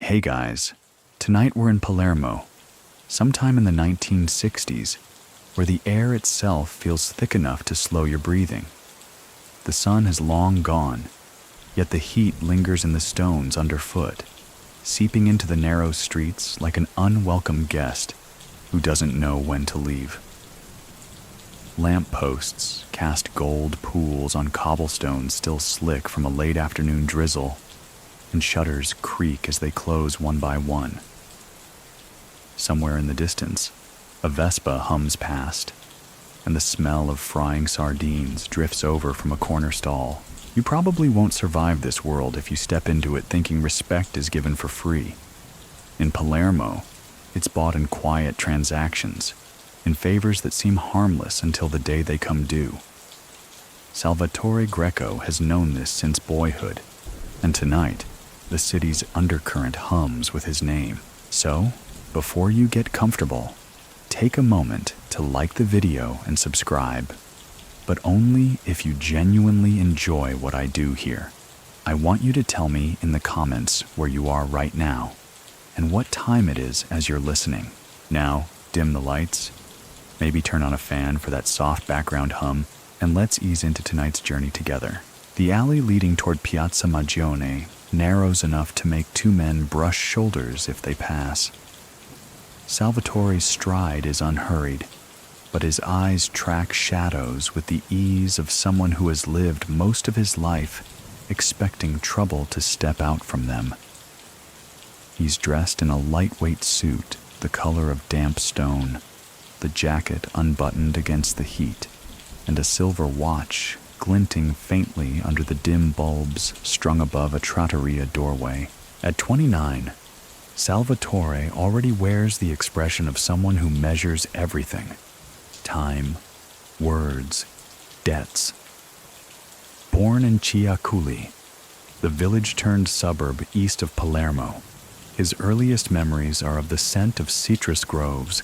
Hey guys, tonight we're in Palermo, sometime in the 1960s, where the air itself feels thick enough to slow your breathing. The sun has long gone, yet the heat lingers in the stones underfoot, seeping into the narrow streets like an unwelcome guest who doesn't know when to leave. Lamp posts cast gold pools on cobblestones still slick from a late afternoon drizzle, and shutters creak as they close one by one. Somewhere in the distance, a Vespa hums past, and the smell of frying sardines drifts over from a corner stall. You probably won't survive this world if you step into it thinking respect is given for free. In Palermo, it's bought in quiet transactions, in favors that seem harmless until the day they come due. Salvatore Greco has known this since boyhood, and tonight, the city's undercurrent hums with his name. So, before you get comfortable, take a moment to like the video and subscribe, but only if you genuinely enjoy what I do here. I want you to tell me in the comments where you are right now and what time it is as you're listening. Now, dim the lights, maybe turn on a fan for that soft background hum, and let's ease into tonight's journey together. The alley leading toward Piazza Magione narrows enough to make two men brush shoulders if they pass. Salvatore's stride is unhurried, but his eyes track shadows with the ease of someone who has lived most of his life expecting trouble to step out from them. He's dressed in a lightweight suit, the color of damp stone, the jacket unbuttoned against the heat, and a silver watch glinting faintly under the dim bulbs strung above a trattoria doorway. At 29, Salvatore already wears the expression of someone who measures everything: time, words, debts. Born in Ciaculli, the village-turned-suburb east of Palermo, his earliest memories are of the scent of citrus groves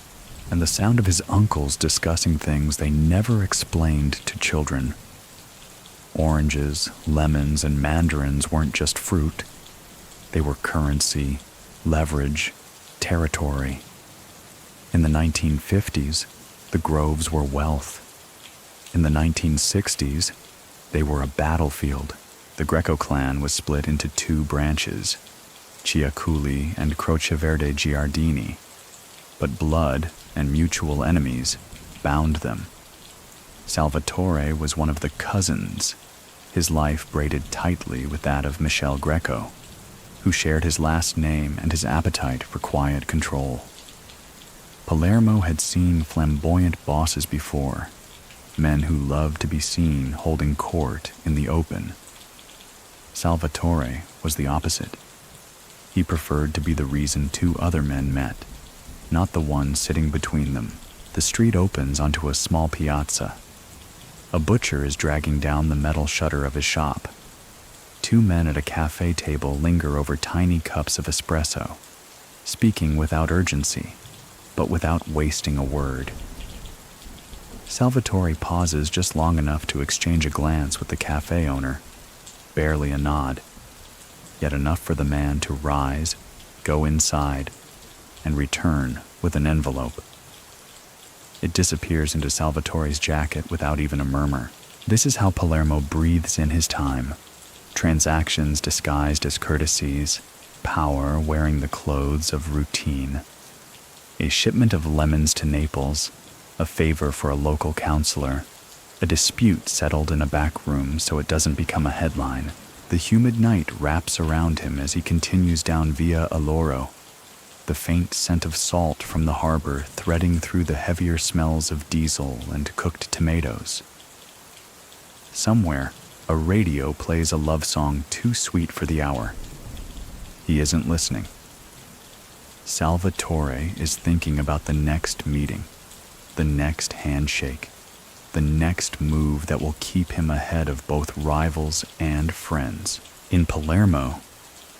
and the sound of his uncles discussing things they never explained to children. Oranges, lemons, and mandarins weren't just fruit. They were currency, leverage, territory. In the 1950s, the groves were wealth. In the 1960s, they were a battlefield. The Greco clan was split into two branches, Ciaculli and Croce Verde Giardini, but blood and mutual enemies bound them. Salvatore was one of the cousins, his life braided tightly with that of Michel Greco, who shared his last name and his appetite for quiet control. Palermo had seen flamboyant bosses before, men who loved to be seen holding court in the open. Salvatore was the opposite. He preferred to be the reason two other men met, not the one sitting between them. The street opens onto a small piazza. A butcher is dragging down the metal shutter of his shop. Two men at a cafe table linger over tiny cups of espresso, speaking without urgency, but without wasting a word. Salvatore pauses just long enough to exchange a glance with the cafe owner, barely a nod, yet enough for the man to rise, go inside, and return with an envelope. It disappears into Salvatore's jacket without even a murmur. This is how Palermo breathes in his time. Transactions disguised as courtesies, power wearing the clothes of routine. A shipment of lemons to Naples, a favor for a local counselor, a dispute settled in a back room so it doesn't become a headline. The humid night wraps around him as he continues down Via Alloro, the faint scent of salt from the harbor threading through the heavier smells of diesel and cooked tomatoes. Somewhere, a radio plays a love song too sweet for the hour. He isn't listening. Salvatore is thinking about the next meeting, the next handshake, the next move that will keep him ahead of both rivals and friends. In Palermo,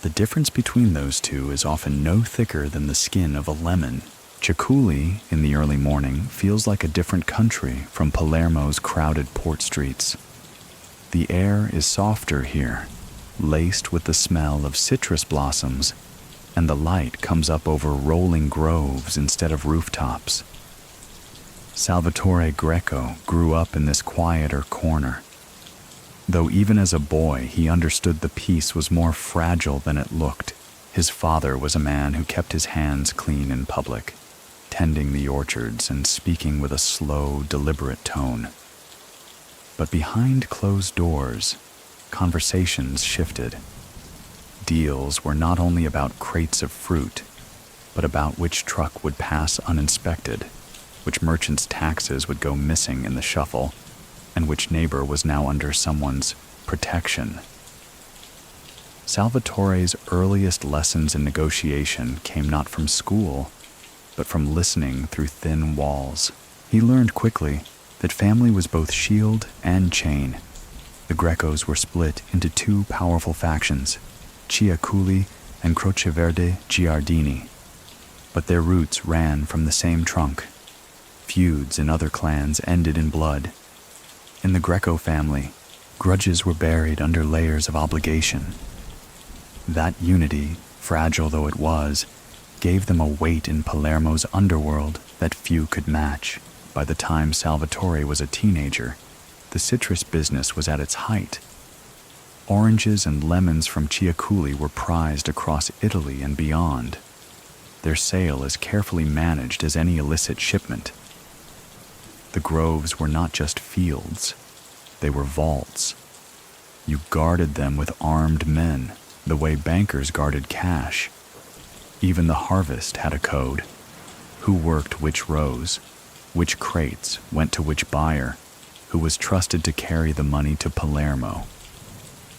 the difference between those two is often no thicker than the skin of a lemon. Ciaculli, in the early morning, feels like a different country from Palermo's crowded port streets. The air is softer here, laced with the smell of citrus blossoms and the light comes up over rolling groves instead of rooftops. Salvatore Greco grew up in this quieter corner. Though even as a boy he understood the peace was more fragile than it looked. His father was a man who kept his hands clean in public, tending the orchards and speaking with a slow, deliberate tone. But behind closed doors, conversations shifted. Deals were not only about crates of fruit, but about which truck would pass uninspected, which merchant's taxes would go missing in the shuffle, and which neighbor was now under someone's protection. Salvatore's earliest lessons in negotiation came not from school, but from listening through thin walls. He learned quickly that family was both shield and chain. The Grecos were split into two powerful factions, Ciaculli and Croceverde Giardini, but their roots ran from the same trunk. Feuds in other clans ended in blood. In the Greco family, grudges were buried under layers of obligation. That unity, fragile though it was, gave them a weight in Palermo's underworld that few could match. By the time Salvatore was a teenager, the citrus business was at its height. Oranges and lemons from Ciaculli were prized across Italy and beyond, their sale as carefully managed as any illicit shipment. The groves were not just fields, they were vaults. You guarded them with armed men, the way bankers guarded cash. Even the harvest had a code. Who worked which rows, which crates went to which buyer, who was trusted to carry the money to Palermo.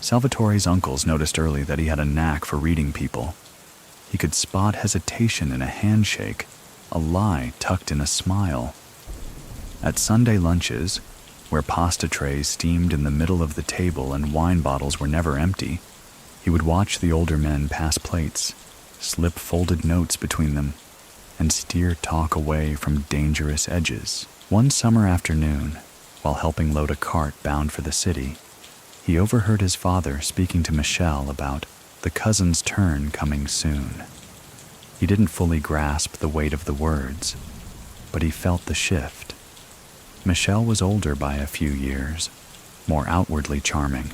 Salvatore's uncles noticed early that he had a knack for reading people. He could spot hesitation in a handshake, a lie tucked in a smile. At Sunday lunches, where pasta trays steamed in the middle of the table and wine bottles were never empty, he would watch the older men pass plates, slip folded notes between them, and steer talk away from dangerous edges. One summer afternoon, while helping load a cart bound for the city, he overheard his father speaking to Michel about the cousin's turn coming soon. He didn't fully grasp the weight of the words, but he felt the shift. Michel was older by a few years, more outwardly charming,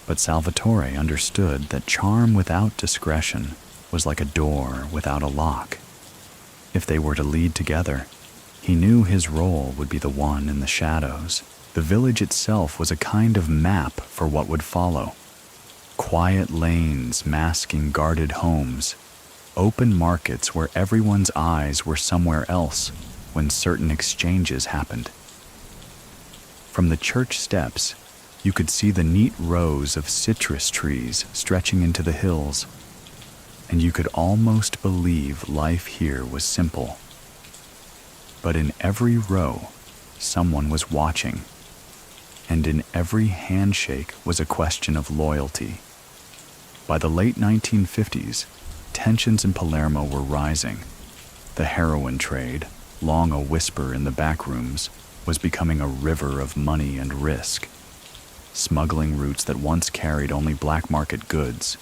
but Salvatore understood that charm without discretion was like a door without a lock. If they were to lead together, he knew his role would be the one in the shadows. The village itself was a kind of map for what would follow. Quiet lanes masking guarded homes, open markets where everyone's eyes were somewhere else when certain exchanges happened. From the church steps, you could see the neat rows of citrus trees stretching into the hills, and you could almost believe life here was simple. But in every row, someone was watching, and in every handshake was a question of loyalty. By the late 1950s, tensions in Palermo were rising. The heroin trade, long a whisper in the back rooms, was becoming a river of money and risk. Smuggling routes that once carried only black market goods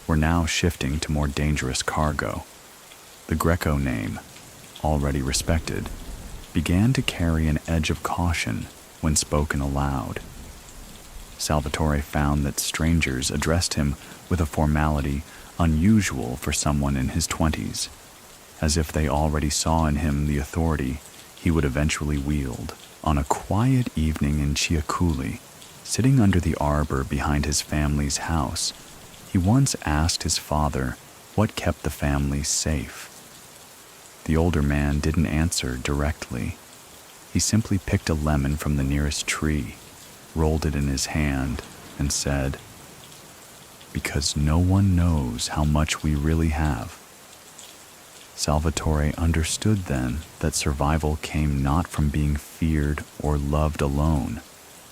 were now shifting to more dangerous cargo. The Greco name, already respected, began to carry an edge of caution when spoken aloud. Salvatore found that strangers addressed him with a formality unusual for someone in his 20s, as if they already saw in him the authority he would eventually wield. On a quiet evening in Ciaculli, sitting under the arbor behind his family's house, he once asked his father what kept the family safe. The older man didn't answer directly. He simply picked a lemon from the nearest tree, rolled it in his hand, and said, "Because no one knows how much we really have." Salvatore understood then that survival came not from being feared or loved alone,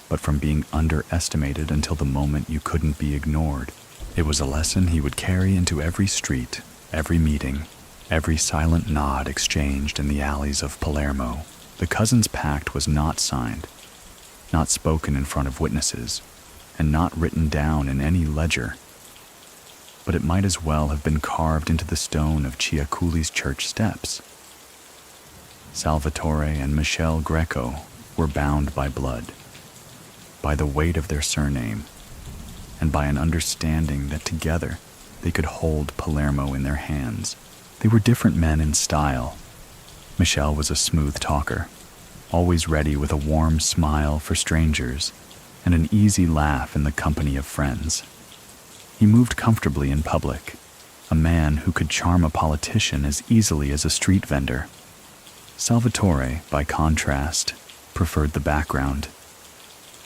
but from being underestimated until the moment you couldn't be ignored. It was a lesson he would carry into every street, every meeting, every silent nod exchanged in the alleys of Palermo. The cousins' pact was not signed, not spoken in front of witnesses, and not written down in any ledger. but it might as well have been carved into the stone of Ciaculli's church steps. Salvatore and Michele Greco were bound by blood, by the weight of their surname, and by an understanding that together they could hold Palermo in their hands. They were different men in style. Michele was a smooth talker, always ready with a warm smile for strangers and an easy laugh in the company of friends. He moved comfortably in public, a man who could charm a politician as easily as a street vendor. Salvatore, by contrast, preferred the background.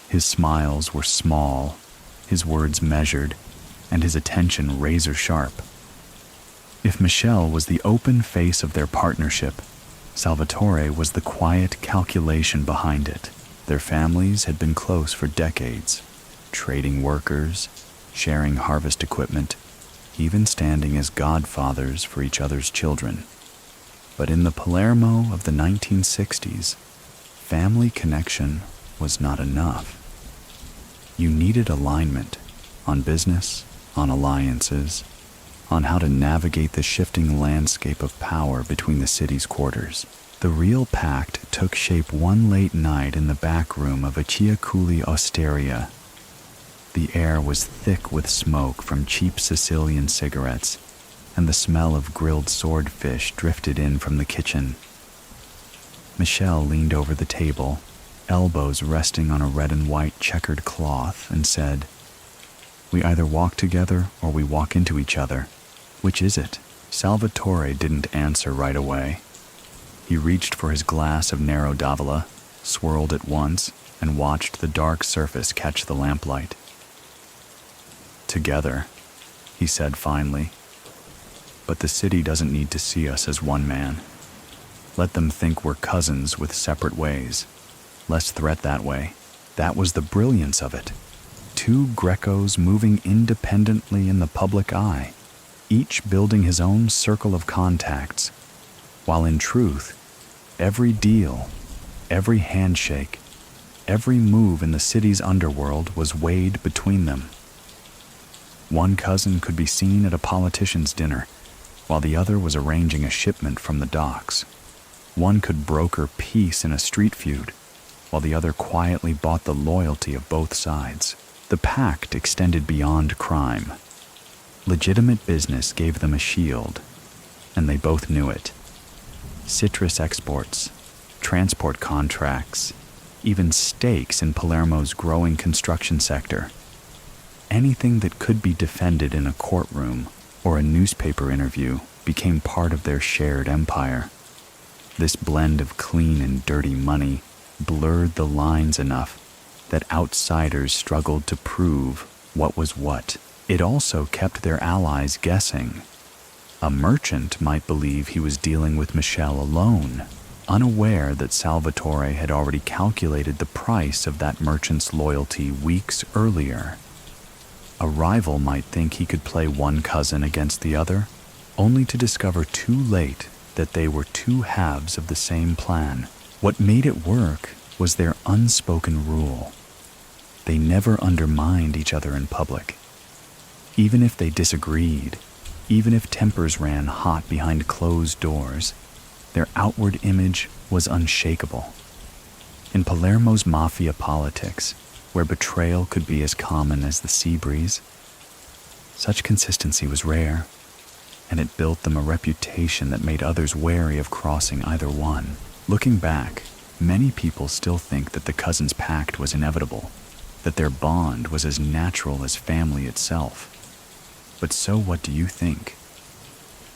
His smiles were small, his words measured, and his attention razor-sharp. If Michele was the open face of their partnership, Salvatore was the quiet calculation behind it. Their families had been close for decades, trading workers, sharing harvest equipment, even standing as godfathers for each other's children. But in the Palermo of the 1960s, family connection was not enough. You needed alignment on business, on alliances, on how to navigate the shifting landscape of power between the city's quarters. The real pact took shape one late night in the back room of a Ciaculli osteria. The air was thick with smoke from cheap Sicilian cigarettes, and the smell of grilled swordfish drifted in from the kitchen. Michele leaned over the table, elbows resting on a red and white checkered cloth, and said, "We either walk together or we walk into each other. Which is it?" Salvatore didn't answer right away. He reached for his glass of Nero d'Avola, swirled it once, and watched the dark surface catch the lamplight. "Together," he said finally. "But the city doesn't need to see us as one man. Let them think we're cousins with separate ways. Less threat that way." That was the brilliance of it. Two Grecos moving independently in the public eye, each building his own circle of contacts, while in truth, every deal, every handshake, every move in the city's underworld was weighed between them. One cousin could be seen at a politician's dinner, while the other was arranging a shipment from the docks. One could broker peace in a street feud, while the other quietly bought the loyalty of both sides. The pact extended beyond crime. Legitimate business gave them a shield, and they both knew it. Citrus exports, transport contracts, even stakes in Palermo's growing construction sector. Anything that could be defended in a courtroom or a newspaper interview became part of their shared empire. This blend of clean and dirty money blurred the lines enough that outsiders struggled to prove what was what. It also kept their allies guessing. A merchant might believe he was dealing with Michele alone, unaware that Salvatore had already calculated the price of that merchant's loyalty weeks earlier. A rival might think he could play one cousin against the other, only to discover too late that they were two halves of the same plan. What made it work was their unspoken rule. They never undermined each other in public. Even if they disagreed, even if tempers ran hot behind closed doors, their outward image was unshakable. In Palermo's mafia politics, where betrayal could be as common as the sea breeze, such consistency was rare, and it built them a reputation that made others wary of crossing either one. Looking back, many people still think that the cousins' pact was inevitable, that their bond was as natural as family itself. But so what do you think?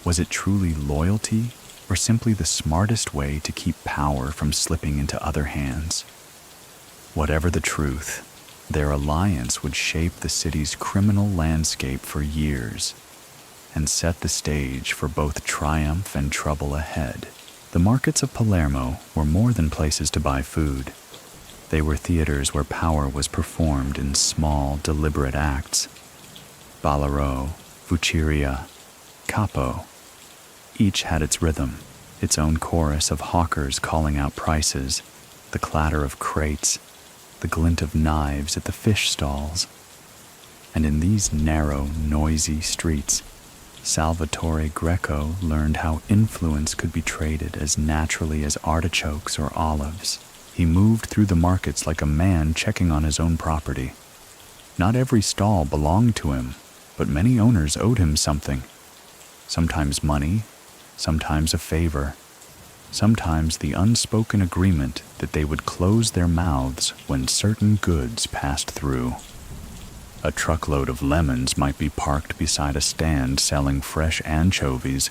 Was it truly loyalty, or simply the smartest way to keep power from slipping into other hands? Whatever the truth, their alliance would shape the city's criminal landscape for years and set the stage for both triumph and trouble ahead. The markets of Palermo were more than places to buy food. They were theaters where power was performed in small, deliberate acts. Ballero, Fuciria, Capo. Each had its rhythm, its own chorus of hawkers calling out prices, the clatter of crates, the glint of knives at the fish stalls. And in these narrow, noisy streets, Salvatore Greco learned how influence could be traded as naturally as artichokes or olives. He moved through the markets like a man checking on his own property. Not every stall belonged to him, but many owners owed him something. Sometimes money, sometimes a favor, sometimes the unspoken agreement that they would close their mouths when certain goods passed through. A truckload of lemons might be parked beside a stand selling fresh anchovies,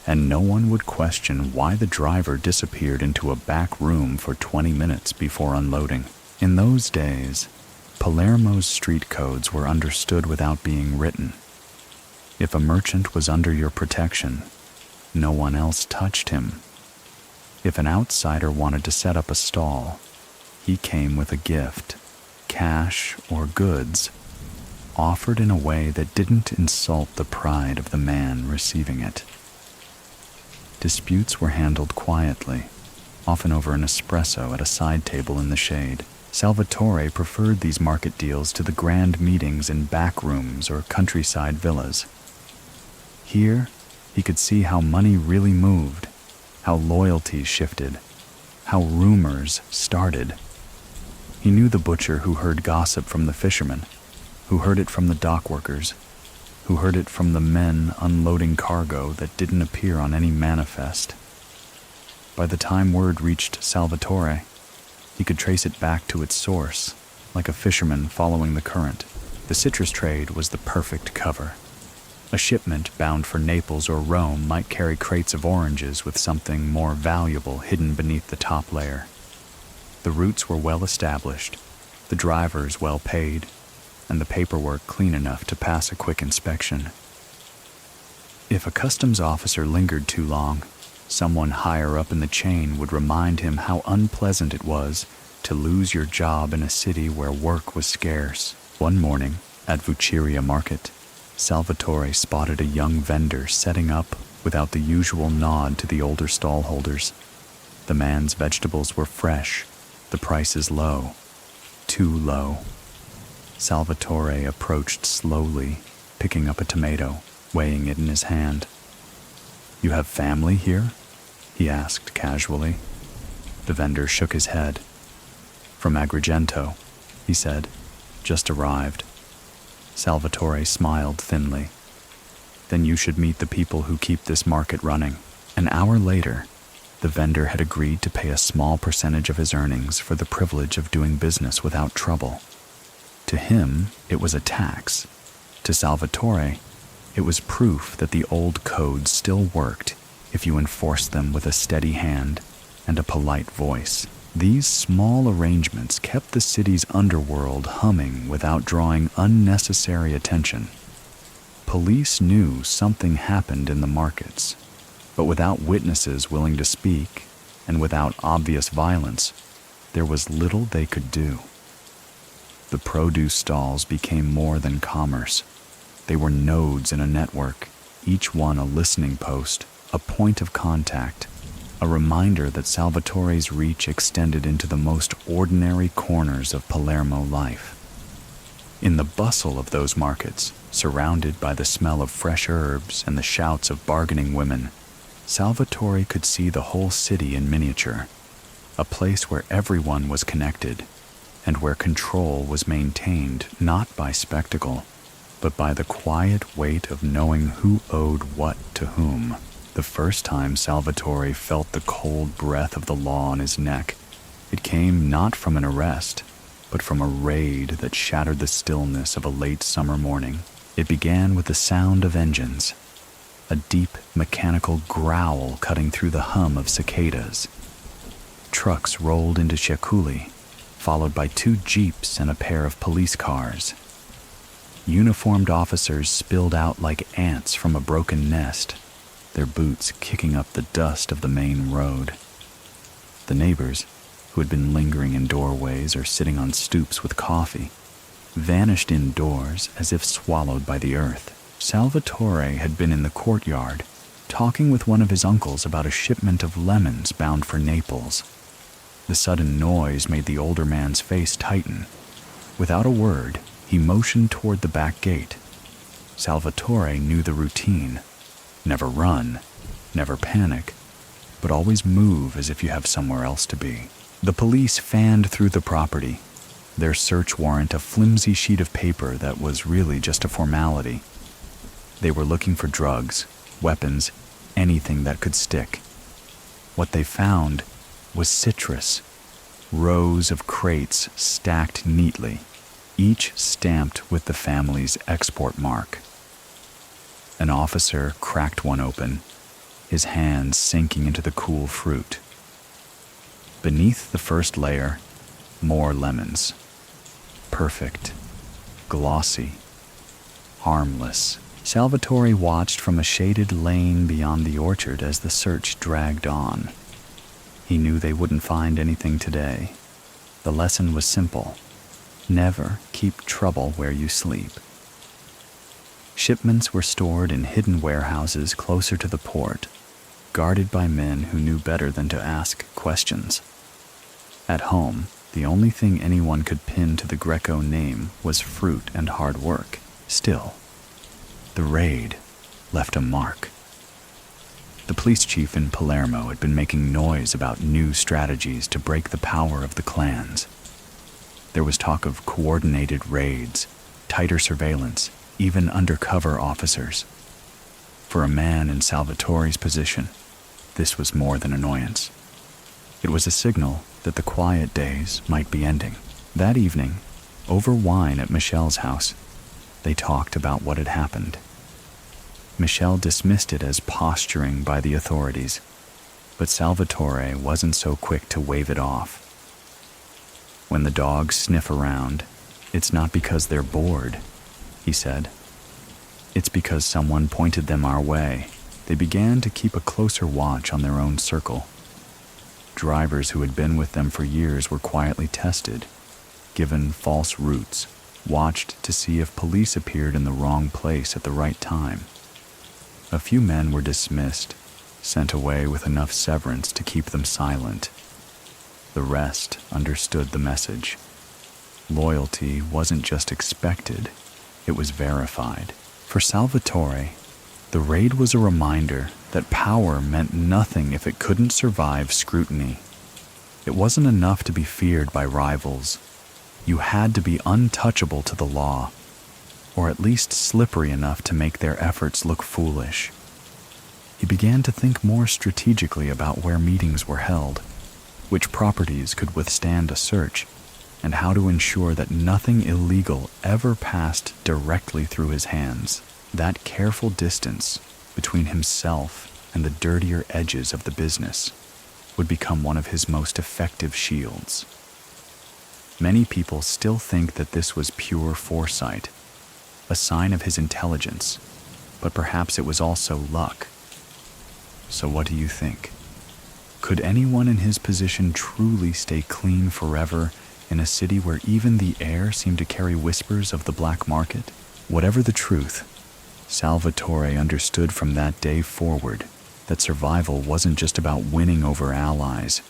and no one would question why the driver disappeared into a back room for 20 minutes before unloading. In those days, Palermo's street codes were understood without being written. If a merchant was under your protection, no one else touched him. If an outsider wanted to set up a stall, he came with a gift, cash or goods, offered in a way that didn't insult the pride of the man receiving it. Disputes were handled quietly, often over an espresso at a side table in the shade. Salvatore preferred these market deals to the grand meetings in back rooms or countryside villas. Here, he could see how money really moved, how loyalties shifted, how rumors started. He knew the butcher who heard gossip from the fishermen, who heard it from the dock workers, who heard it from the men unloading cargo that didn't appear on any manifest. By the time word reached Salvatore, he could trace it back to its source, like a fisherman following the current. The citrus trade was the perfect cover. A shipment bound for Naples or Rome might carry crates of oranges with something more valuable hidden beneath the top layer. The routes were well established, the drivers well paid, and the paperwork clean enough to pass a quick inspection. If a customs officer lingered too long, someone higher up in the chain would remind him how unpleasant it was to lose your job in a city where work was scarce. One morning, at Vucciria Market, Salvatore spotted a young vendor setting up without the usual nod to the older stallholders. The man's vegetables were fresh, the prices low, too low. Salvatore approached slowly, picking up a tomato, weighing it in his hand. "You have family here?" he asked casually. The vendor shook his head. "From Agrigento," he said. "Just arrived." Salvatore smiled thinly. "Then you should meet the people who keep this market running." An hour later, the vendor had agreed to pay a small percentage of his earnings for the privilege of doing business without trouble. To him, it was a tax. To Salvatore, it was proof that the old codes still worked if you enforced them with a steady hand and a polite voice. These small arrangements kept the city's underworld humming without drawing unnecessary attention. Police knew something happened in the markets, but without witnesses willing to speak and without obvious violence, there was little they could do. The produce stalls became more than commerce. They were nodes in a network, each one a listening post, a point of contact, a reminder that Salvatore's reach extended into the most ordinary corners of Palermo life. In the bustle of those markets, surrounded by the smell of fresh herbs and the shouts of bargaining women, Salvatore could see the whole city in miniature, a place where everyone was connected, and where control was maintained not by spectacle, but by the quiet weight of knowing who owed what to whom. The first time Salvatore felt the cold breath of the law on his neck, it came not from an arrest, but from a raid that shattered the stillness of a late summer morning. It began with the sound of engines, a deep mechanical growl cutting through the hum of cicadas. Trucks rolled into Chiaculi, followed by 2 jeeps and a pair of police cars. Uniformed officers spilled out like ants from a broken nest, their boots kicking up the dust of the main road. The neighbors, who had been lingering in doorways or sitting on stoops with coffee, vanished indoors as if swallowed by the earth. Salvatore had been in the courtyard, talking with one of his uncles about a shipment of lemons bound for Naples. The sudden noise made the older man's face tighten. Without a word, He motioned toward the back gate. Salvatore knew the routine. Never run, never panic, but always move as if you have somewhere else to be. The police fanned through the property, their search warrant a flimsy sheet of paper that was really just a formality. They were looking for drugs, weapons, anything that could stick. What they found was citrus, rows of crates stacked neatly, each stamped with the family's export mark. An officer cracked one open, his hands sinking into the cool fruit. Beneath the first layer, more lemons. Perfect, glossy, harmless. Salvatore watched from a shaded lane beyond the orchard as the search dragged on. He knew they wouldn't find anything today. The lesson was simple. Never keep trouble where you sleep. Shipments were stored in hidden warehouses closer to the port, guarded by men who knew better than to ask questions. At home, the only thing anyone could pin to the Greco name was fruit and hard work. Still, the raid left a mark. The police chief in Palermo had been making noise about new strategies to break the power of the clans. There was talk of coordinated raids, tighter surveillance, even undercover officers. For a man in Salvatore's position, this was more than annoyance. It was a signal that the quiet days might be ending. That evening, over wine at Michelle's house, they talked about what had happened. Michelle dismissed it as posturing by the authorities, but Salvatore wasn't so quick to wave it off. When the dogs sniff around, it's not because they're bored, he said. It's because someone pointed them our way. They began to keep a closer watch on their own circle. Drivers who had been with them for years were quietly tested, given false routes, watched to see if police appeared in the wrong place at the right time. A few men were dismissed, sent away with enough severance to keep them silent. The rest understood the message. Loyalty wasn't just expected, it was verified. For Salvatore, the raid was a reminder that power meant nothing if it couldn't survive scrutiny. It wasn't enough to be feared by rivals. You had to be untouchable to the law, or at least slippery enough to make their efforts look foolish. He began to think more strategically about where meetings were held, which properties could withstand a search, and how to ensure that nothing illegal ever passed directly through his hands. That careful distance between himself and the dirtier edges of the business would become one of his most effective shields. Many people still think that this was pure foresight, a sign of his intelligence, but perhaps it was also luck. So what do you think? Could anyone in his position truly stay clean forever in a city where even the air seemed to carry whispers of the black market? Whatever the truth, Salvatore understood from that day forward that survival wasn't just about winning over allies.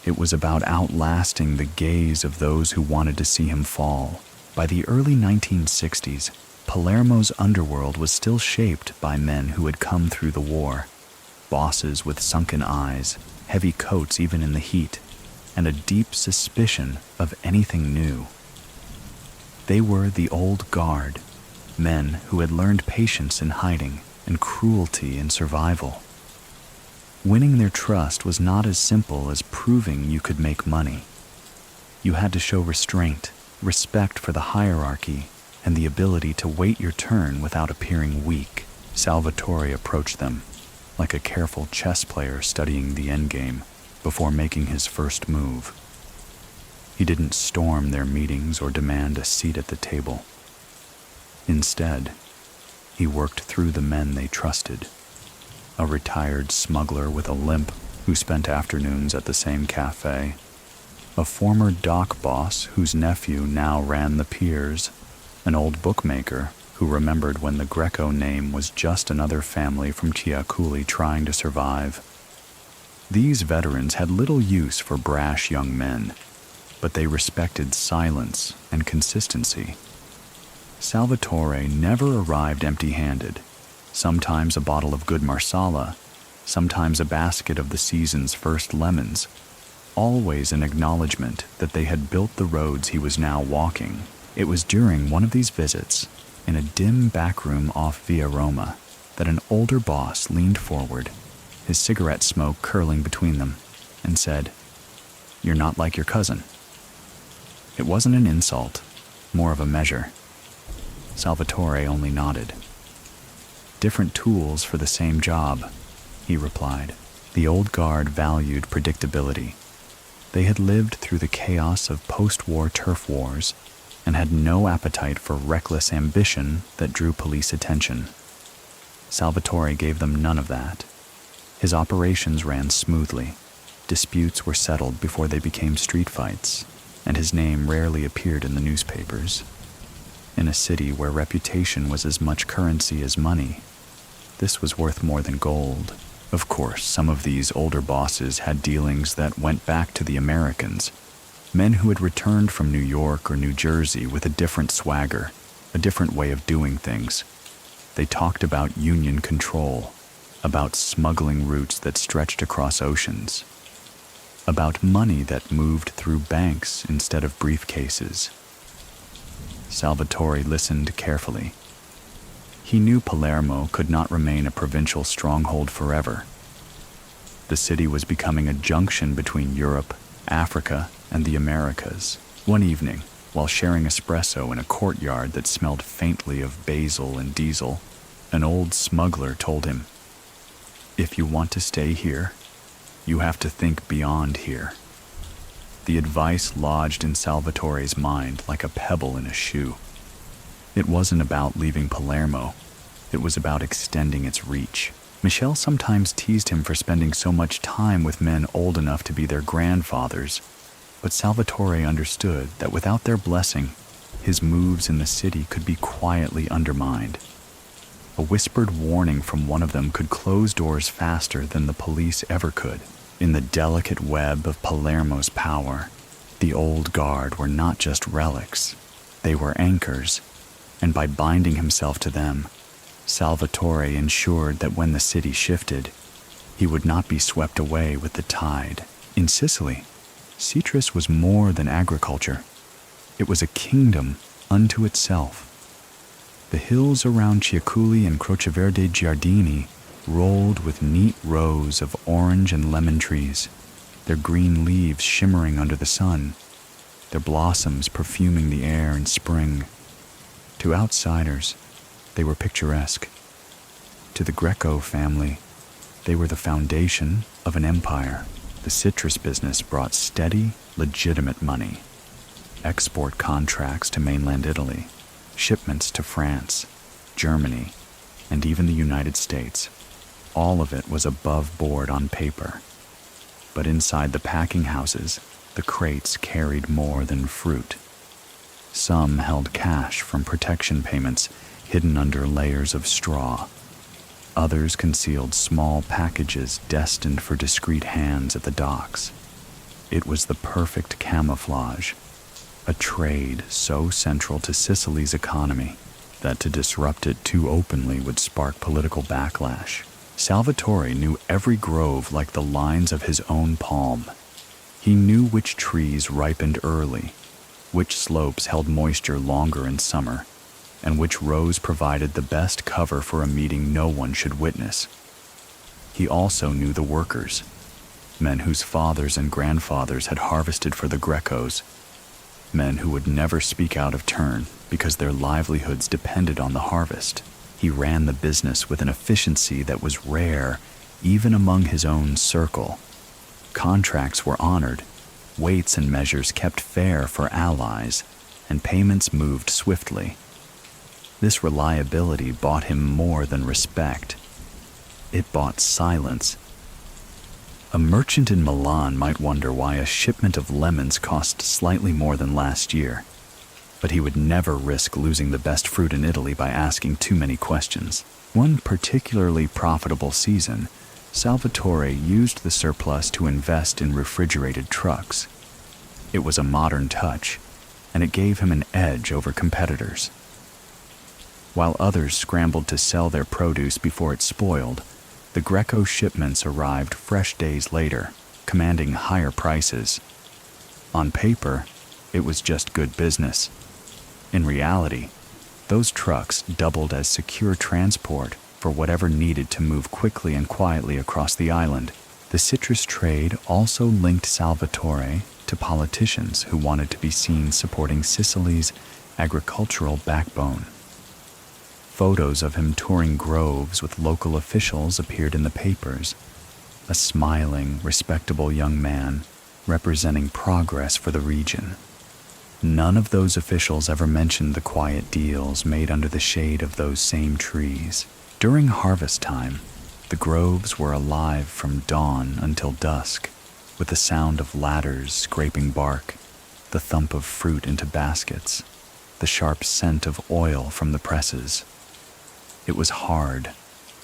It was about outlasting the gaze of those who wanted to see him fall. By the early 1960s, Palermo's underworld was still shaped by men who had come through the war. Bosses with sunken eyes, heavy coats even in the heat, and a deep suspicion of anything new. They were the old guard, men who had learned patience in hiding and cruelty in survival. Winning their trust was not as simple as proving you could make money. You had to show restraint, respect for the hierarchy, and the ability to wait your turn without appearing weak. Salvatore approached them, like a careful chess player studying the endgame before making his first move. He didn't storm their meetings or demand a seat at the table. Instead, he worked through the men they trusted. A retired smuggler with a limp who spent afternoons at the same cafe, a former dock boss whose nephew now ran the piers, an old bookmaker who remembered when the Greco name was just another family from Chiaculi trying to survive. These veterans had little use for brash young men, but they respected silence and consistency. Salvatore never arrived empty-handed. Sometimes a bottle of good marsala, sometimes a basket of the season's first lemons, always an acknowledgement that they had built the roads he was now walking. It was during one of these visits, in a dim back room off Via Roma, that an older boss leaned forward, his cigarette smoke curling between them, and said, "You're not like your cousin." It wasn't an insult, more of a measure. Salvatore only nodded. "Different tools for the same job," he replied. The old guard valued predictability. They had lived through the chaos of post-war turf wars and had no appetite for reckless ambition that drew police attention. Salvatore gave them none of that. His operations ran smoothly. Disputes were settled before they became street fights, and his name rarely appeared in the newspapers. In a city where reputation was as much currency as money, this was worth more than gold. Of course, some of these older bosses had dealings that went back to the Americans, men who had returned from New York or New Jersey with a different swagger, a different way of doing things. They talked about union control, about smuggling routes that stretched across oceans, about money that moved through banks instead of briefcases. Salvatore listened carefully. He knew Palermo could not remain a provincial stronghold forever. The city was becoming a junction between Europe, Africa, and the Americas. One evening, while sharing espresso in a courtyard that smelled faintly of basil and diesel, an old smuggler told him, "If you want to stay here, you have to think beyond here." The advice lodged in Salvatore's mind like a pebble in a shoe. It wasn't about leaving Palermo. It was about extending its reach. Michel sometimes teased him for spending so much time with men old enough to be their grandfathers, but Salvatore understood that without their blessing, his moves in the city could be quietly undermined. A whispered warning from one of them could close doors faster than the police ever could. In the delicate web of Palermo's power, the old guard were not just relics, they were anchors, and by binding himself to them, Salvatore ensured that when the city shifted, he would not be swept away with the tide. In Sicily, citrus was more than agriculture. It was a kingdom unto itself. The hills around Ciaculli and Croceverde Giardini rolled with neat rows of orange and lemon trees, their green leaves shimmering under the sun, their blossoms perfuming the air in spring. To outsiders, they were picturesque. To the Greco family, they were the foundation of an empire. The citrus business brought steady, legitimate money. Export contracts to mainland Italy, shipments to France, Germany, and even the United States. All of it was above board on paper. But inside the packing houses, the crates carried more than fruit. Some held cash from protection payments hidden under layers of straw. Others concealed small packages destined for discreet hands at the docks. It was the perfect camouflage, a trade so central to Sicily's economy that to disrupt it too openly would spark political backlash. Salvatore knew every grove like the lines of his own palm. He knew which trees ripened early, which slopes held moisture longer in summer, and which rows provided the best cover for a meeting no one should witness. He also knew the workers, men whose fathers and grandfathers had harvested for the Grecos, men who would never speak out of turn because their livelihoods depended on the harvest. He ran the business with an efficiency that was rare even among his own circle. Contracts were honored, weights and measures kept fair for allies, and payments moved swiftly. This reliability bought him more than respect. It bought silence. A merchant in Milan might wonder why a shipment of lemons cost slightly more than last year, but he would never risk losing the best fruit in Italy by asking too many questions. One particularly profitable season, Salvatore used the surplus to invest in refrigerated trucks. It was a modern touch, and it gave him an edge over competitors. While others scrambled to sell their produce before it spoiled, the Greco shipments arrived fresh days later, commanding higher prices. On paper, it was just good business. In reality, those trucks doubled as secure transport for whatever needed to move quickly and quietly across the island. The citrus trade also linked Salvatore to politicians who wanted to be seen supporting Sicily's agricultural backbone. Photos of him touring groves with local officials appeared in the papers, a smiling, respectable young man representing progress for the region. None of those officials ever mentioned the quiet deals made under the shade of those same trees. During harvest time, the groves were alive from dawn until dusk, with the sound of ladders scraping bark, the thump of fruit into baskets, the sharp scent of oil from the presses. It was hard,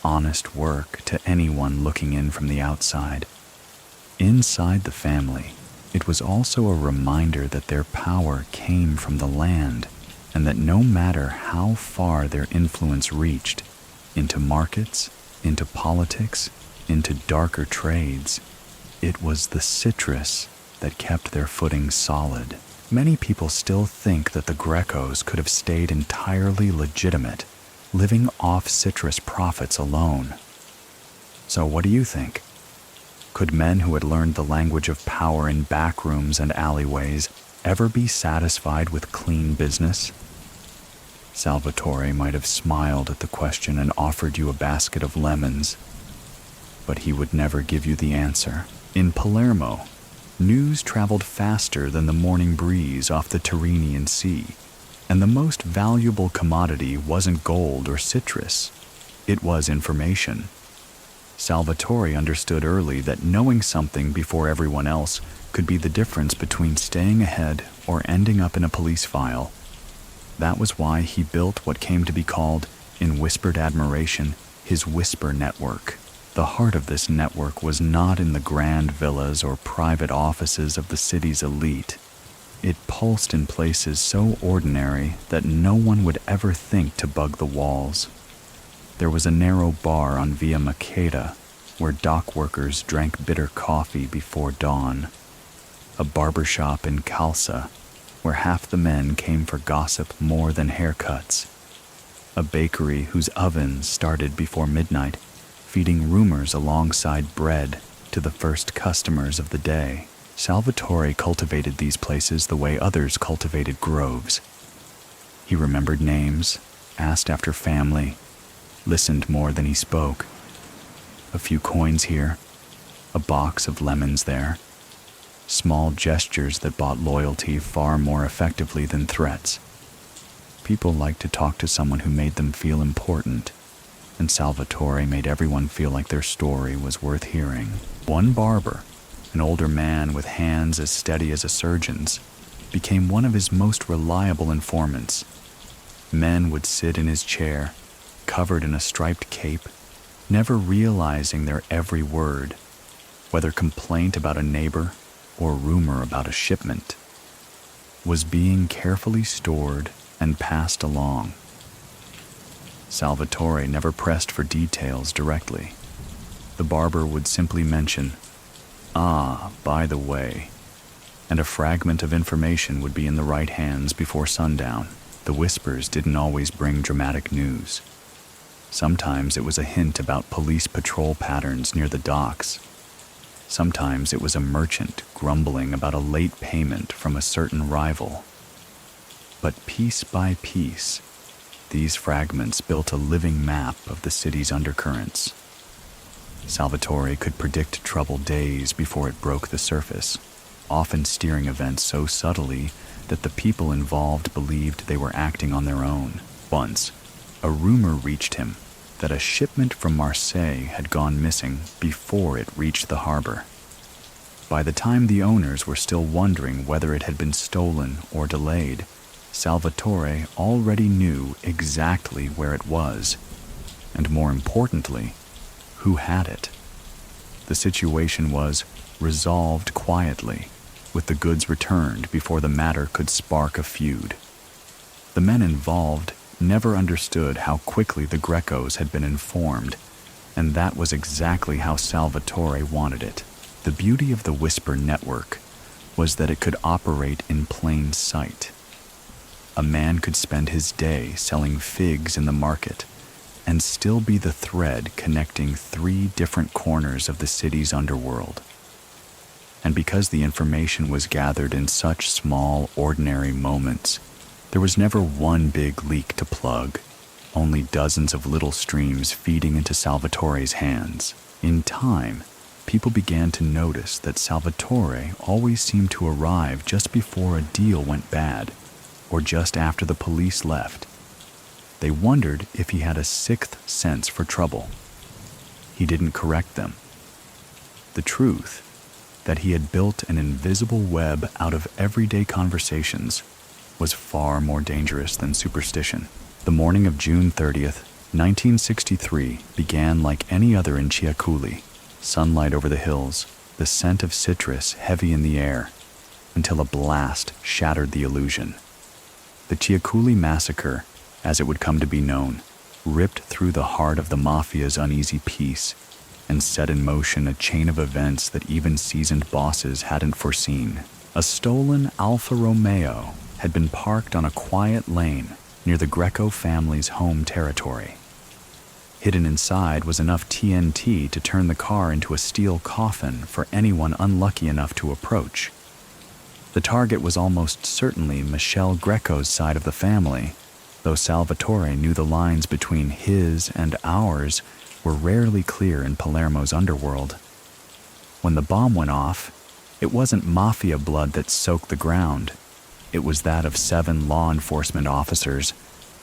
honest work to anyone looking in from the outside. Inside the family, it was also a reminder that their power came from the land, and that no matter how far their influence reached, into markets, into politics, into darker trades, it was the citrus that kept their footing solid. Many people still think that the Grecos could have stayed entirely legitimate, living off citrus profits alone. So what do you think? Could men who had learned the language of power in back rooms and alleyways ever be satisfied with clean business? Salvatore might have smiled at the question and offered you a basket of lemons, but he would never give you the answer. In Palermo, news traveled faster than the morning breeze off the Tyrrhenian Sea, and the most valuable commodity wasn't gold or citrus, it was information. Salvatore understood early that knowing something before everyone else could be the difference between staying ahead or ending up in a police file. That was why he built what came to be called, in whispered admiration, his whisper network. The heart of this network was not in the grand villas or private offices of the city's elite. It pulsed in places so ordinary that no one would ever think to bug the walls. There was a narrow bar on Via Maqueda where dock workers drank bitter coffee before dawn, a barber shop in Calça where half the men came for gossip more than haircuts, a bakery whose ovens started before midnight, feeding rumors alongside bread to the first customers of the day. Salvatore cultivated these places the way others cultivated groves. He remembered names, asked after family, listened more than he spoke. A few coins here, a box of lemons there. Small gestures that bought loyalty far more effectively than threats. People liked to talk to someone who made them feel important, and Salvatore made everyone feel like their story was worth hearing. One barber, an older man with hands as steady as a surgeon's, became one of his most reliable informants. Men would sit in his chair, covered in a striped cape, never realizing their every word, whether complaint about a neighbor or rumor about a shipment, was being carefully stored and passed along. Salvatore never pressed for details directly. The barber would simply mention, "Ah, by the way," and a fragment of information would be in the right hands before sundown. The whispers didn't always bring dramatic news. Sometimes it was a hint about police patrol patterns near the docks. Sometimes it was a merchant grumbling about a late payment from a certain rival. But piece by piece, these fragments built a living map of the city's undercurrents. Salvatore could predict trouble days before it broke the surface, often steering events so subtly that the people involved believed they were acting on their own. Once, a rumor reached him that a shipment from Marseille had gone missing before it reached the harbor. By the time the owners were still wondering whether it had been stolen or delayed, Salvatore already knew exactly where it was, and more importantly, who had it. The situation was resolved quietly, with the goods returned before the matter could spark a feud. The men involved never understood how quickly the Grecos had been informed, and that was exactly how Salvatore wanted it. The beauty of the Whisper network was that it could operate in plain sight. A man could spend his day selling figs in the market and still be the thread connecting 3 different corners of the city's underworld. And because the information was gathered in such small, ordinary moments, there was never one big leak to plug, only dozens of little streams feeding into Salvatore's hands. In time, people began to notice that Salvatore always seemed to arrive just before a deal went bad, or just after the police left. They wondered if he had a 6th sense for trouble. He didn't correct them. The truth, that he had built an invisible web out of everyday conversations, was far more dangerous than superstition. The morning of June 30th, 1963 began like any other in Ciaculli. Sunlight over the hills, the scent of citrus heavy in the air, until a blast shattered the illusion. The Ciaculli massacre, as it would come to be known, ripped through the heart of the mafia's uneasy peace and set in motion a chain of events that even seasoned bosses hadn't foreseen. A stolen Alfa Romeo had been parked on a quiet lane near the Greco family's home territory. Hidden inside was enough TNT to turn the car into a steel coffin for anyone unlucky enough to approach. The target was almost certainly Michel Greco's side of the family, though Salvatore knew the lines between his and ours were rarely clear in Palermo's underworld. When the bomb went off, it wasn't mafia blood that soaked the ground. It was that of 7 law enforcement officers,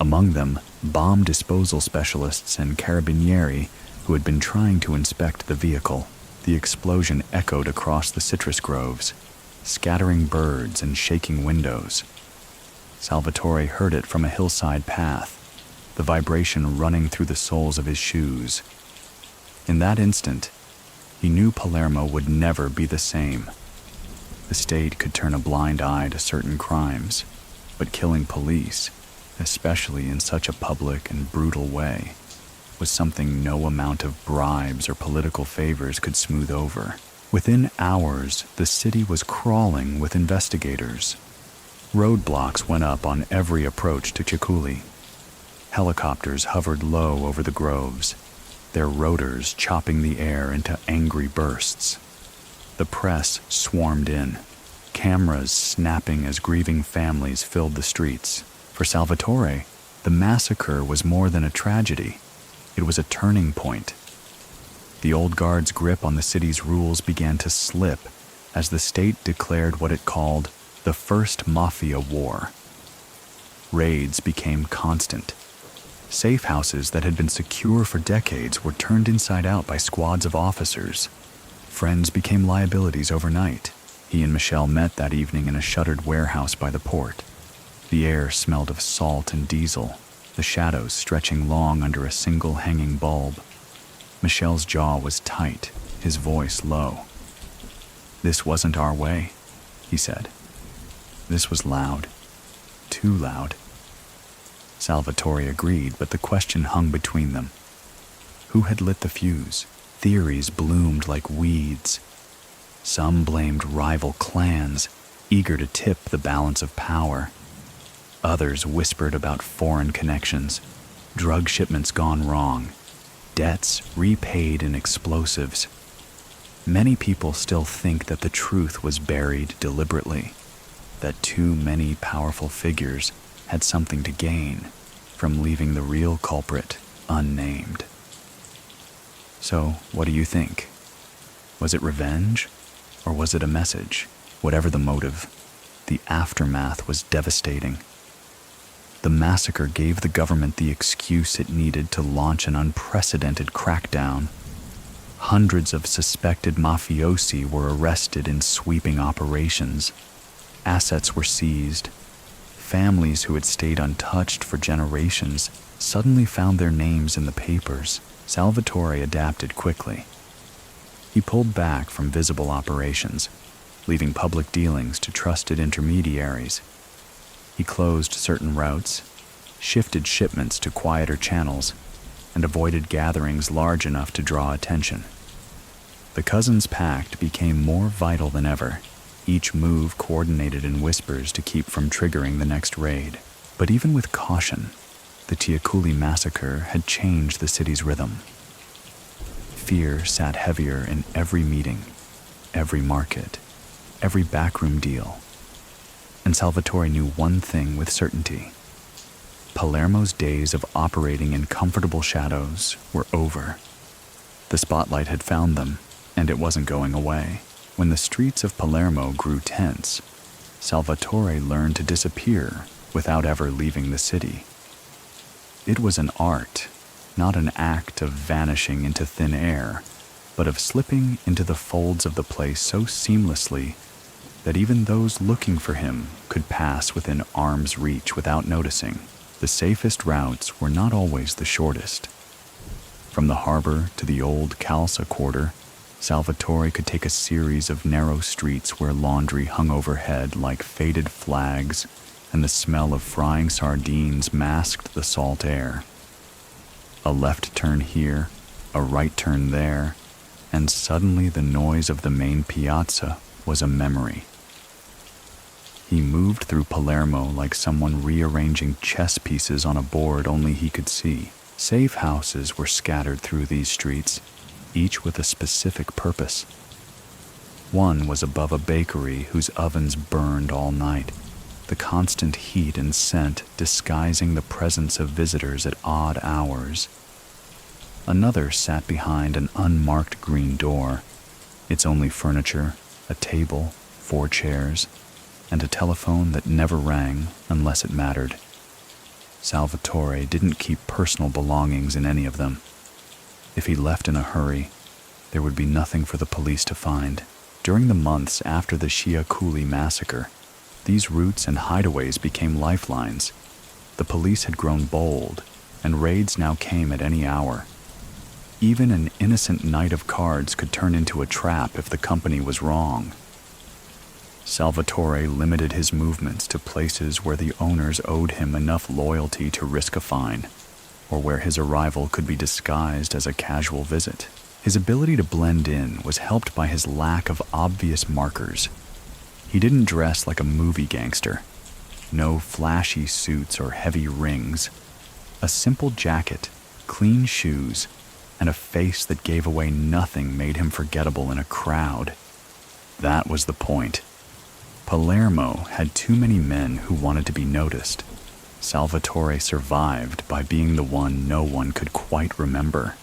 among them bomb disposal specialists and carabinieri who had been trying to inspect the vehicle. The explosion echoed across the citrus groves, scattering birds and shaking windows. Salvatore heard it from a hillside path, the vibration running through the soles of his shoes. In that instant, he knew Palermo would never be the same. The state could turn a blind eye to certain crimes, but killing police, especially in such a public and brutal way, was something no amount of bribes or political favors could smooth over. Within hours, the city was crawling with investigators. Roadblocks went up on every approach to Ciaculli. Helicopters hovered low over the groves, their rotors chopping the air into angry bursts. The press swarmed in, cameras snapping as grieving families filled the streets. For Salvatore, the massacre was more than a tragedy. It was a turning point. The old guard's grip on the city's rules began to slip as the state declared what it called the First Mafia War. Raids became constant. Safe houses that had been secure for decades were turned inside out by squads of officers. Friends became liabilities overnight. He and Michel met that evening in a shuttered warehouse by the port. The air smelled of salt and diesel, the shadows stretching long under a single hanging bulb. Michel's jaw was tight, his voice low. "This wasn't our way," he said. "This was loud. Too loud." Salvatore agreed, but the question hung between them. Who had lit the fuse? Theories bloomed like weeds. Some blamed rival clans, eager to tip the balance of power. Others whispered about foreign connections, drug shipments gone wrong, debts repaid in explosives. Many people still think that the truth was buried deliberately, that too many powerful figures had something to gain from leaving the real culprit unnamed. So, what do you think? Was it revenge, or was it a message? Whatever the motive, the aftermath was devastating. The massacre gave the government the excuse it needed to launch an unprecedented crackdown. Hundreds of suspected mafiosi were arrested in sweeping operations. Assets were seized. Families who had stayed untouched for generations suddenly found their names in the papers. Salvatore adapted quickly. He pulled back from visible operations, leaving public dealings to trusted intermediaries. He closed certain routes, shifted shipments to quieter channels, and avoided gatherings large enough to draw attention. The cousins' pact became more vital than ever, each move coordinated in whispers to keep from triggering the next raid. But even with caution, the Tiaculi massacre had changed the city's rhythm. Fear sat heavier in every meeting, every market, every backroom deal. And Salvatore knew one thing with certainty. Palermo's days of operating in comfortable shadows were over. The spotlight had found them, and it wasn't going away. When the streets of Palermo grew tense, Salvatore learned to disappear without ever leaving the city. It was an art, not an act of vanishing into thin air, but of slipping into the folds of the place so seamlessly that even those looking for him could pass within arm's reach without noticing. The safest routes were not always the shortest. From the harbor to the old Calça quarter, Salvatore could take a series of narrow streets where laundry hung overhead like faded flags, and the smell of frying sardines masked the salt air. A left turn here, a right turn there, and suddenly the noise of the main piazza was a memory. He moved through Palermo like someone rearranging chess pieces on a board only he could see. Safe houses were scattered through these streets, each with a specific purpose. One was above a bakery whose ovens burned all night, the constant heat and scent disguising the presence of visitors at odd hours. Another sat behind an unmarked green door, its only furniture, a table, 4 chairs, and a telephone that never rang unless it mattered. Salvatore didn't keep personal belongings in any of them. If he left in a hurry, there would be nothing for the police to find. During the months after the Tiaculi massacre, these routes and hideaways became lifelines. The police had grown bold, and raids now came at any hour. Even an innocent night of cards could turn into a trap if the company was wrong. Salvatore limited his movements to places where the owners owed him enough loyalty to risk a fine, or where his arrival could be disguised as a casual visit. His ability to blend in was helped by his lack of obvious markers. He didn't dress like a movie gangster. No flashy suits or heavy rings. A simple jacket, clean shoes, and a face that gave away nothing made him forgettable in a crowd. That was the point. Palermo had too many men who wanted to be noticed. Salvatore survived by being the one no one could quite remember.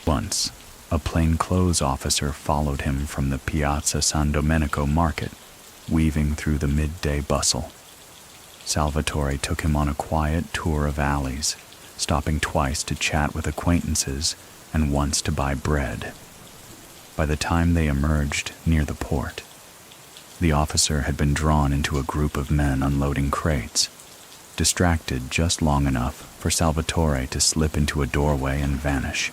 Once, a plainclothes officer followed him from the Piazza San Domenico market, weaving through the midday bustle. Salvatore took him on a quiet tour of alleys, stopping twice to chat with acquaintances and once to buy bread. By the time they emerged near the port, the officer had been drawn into a group of men unloading crates, distracted just long enough for Salvatore to slip into a doorway and vanish.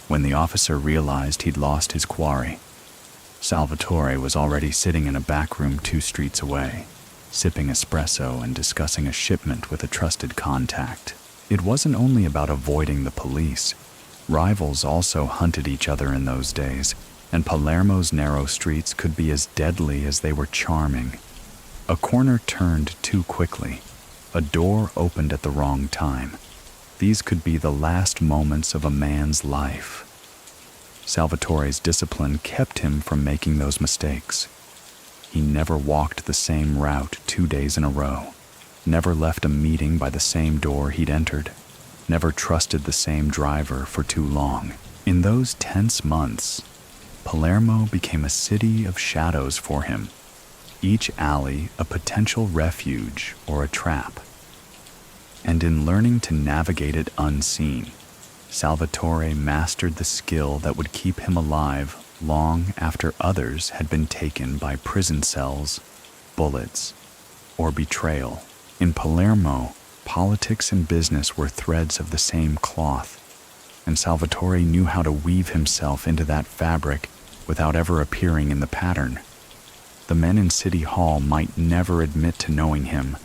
When the officer realized he'd lost his quarry, Salvatore was already sitting in a back room 2 streets away, sipping espresso and discussing a shipment with a trusted contact. It wasn't only about avoiding the police. Rivals also hunted each other in those days, and Palermo's narrow streets could be as deadly as they were charming. A corner turned too quickly. A door opened at the wrong time. These could be the last moments of a man's life. Salvatore's discipline kept him from making those mistakes. He never walked the same route 2 days in a row, never left a meeting by the same door he'd entered, never trusted the same driver for too long. In those tense months, Palermo became a city of shadows for him, each alley a potential refuge or a trap. And in learning to navigate it unseen, Salvatore mastered the skill that would keep him alive long after others had been taken by prison cells, bullets, or betrayal. In Palermo, politics and business were threads of the same cloth, and Salvatore knew how to weave himself into that fabric without ever appearing in the pattern. The men in City Hall might never admit to knowing him,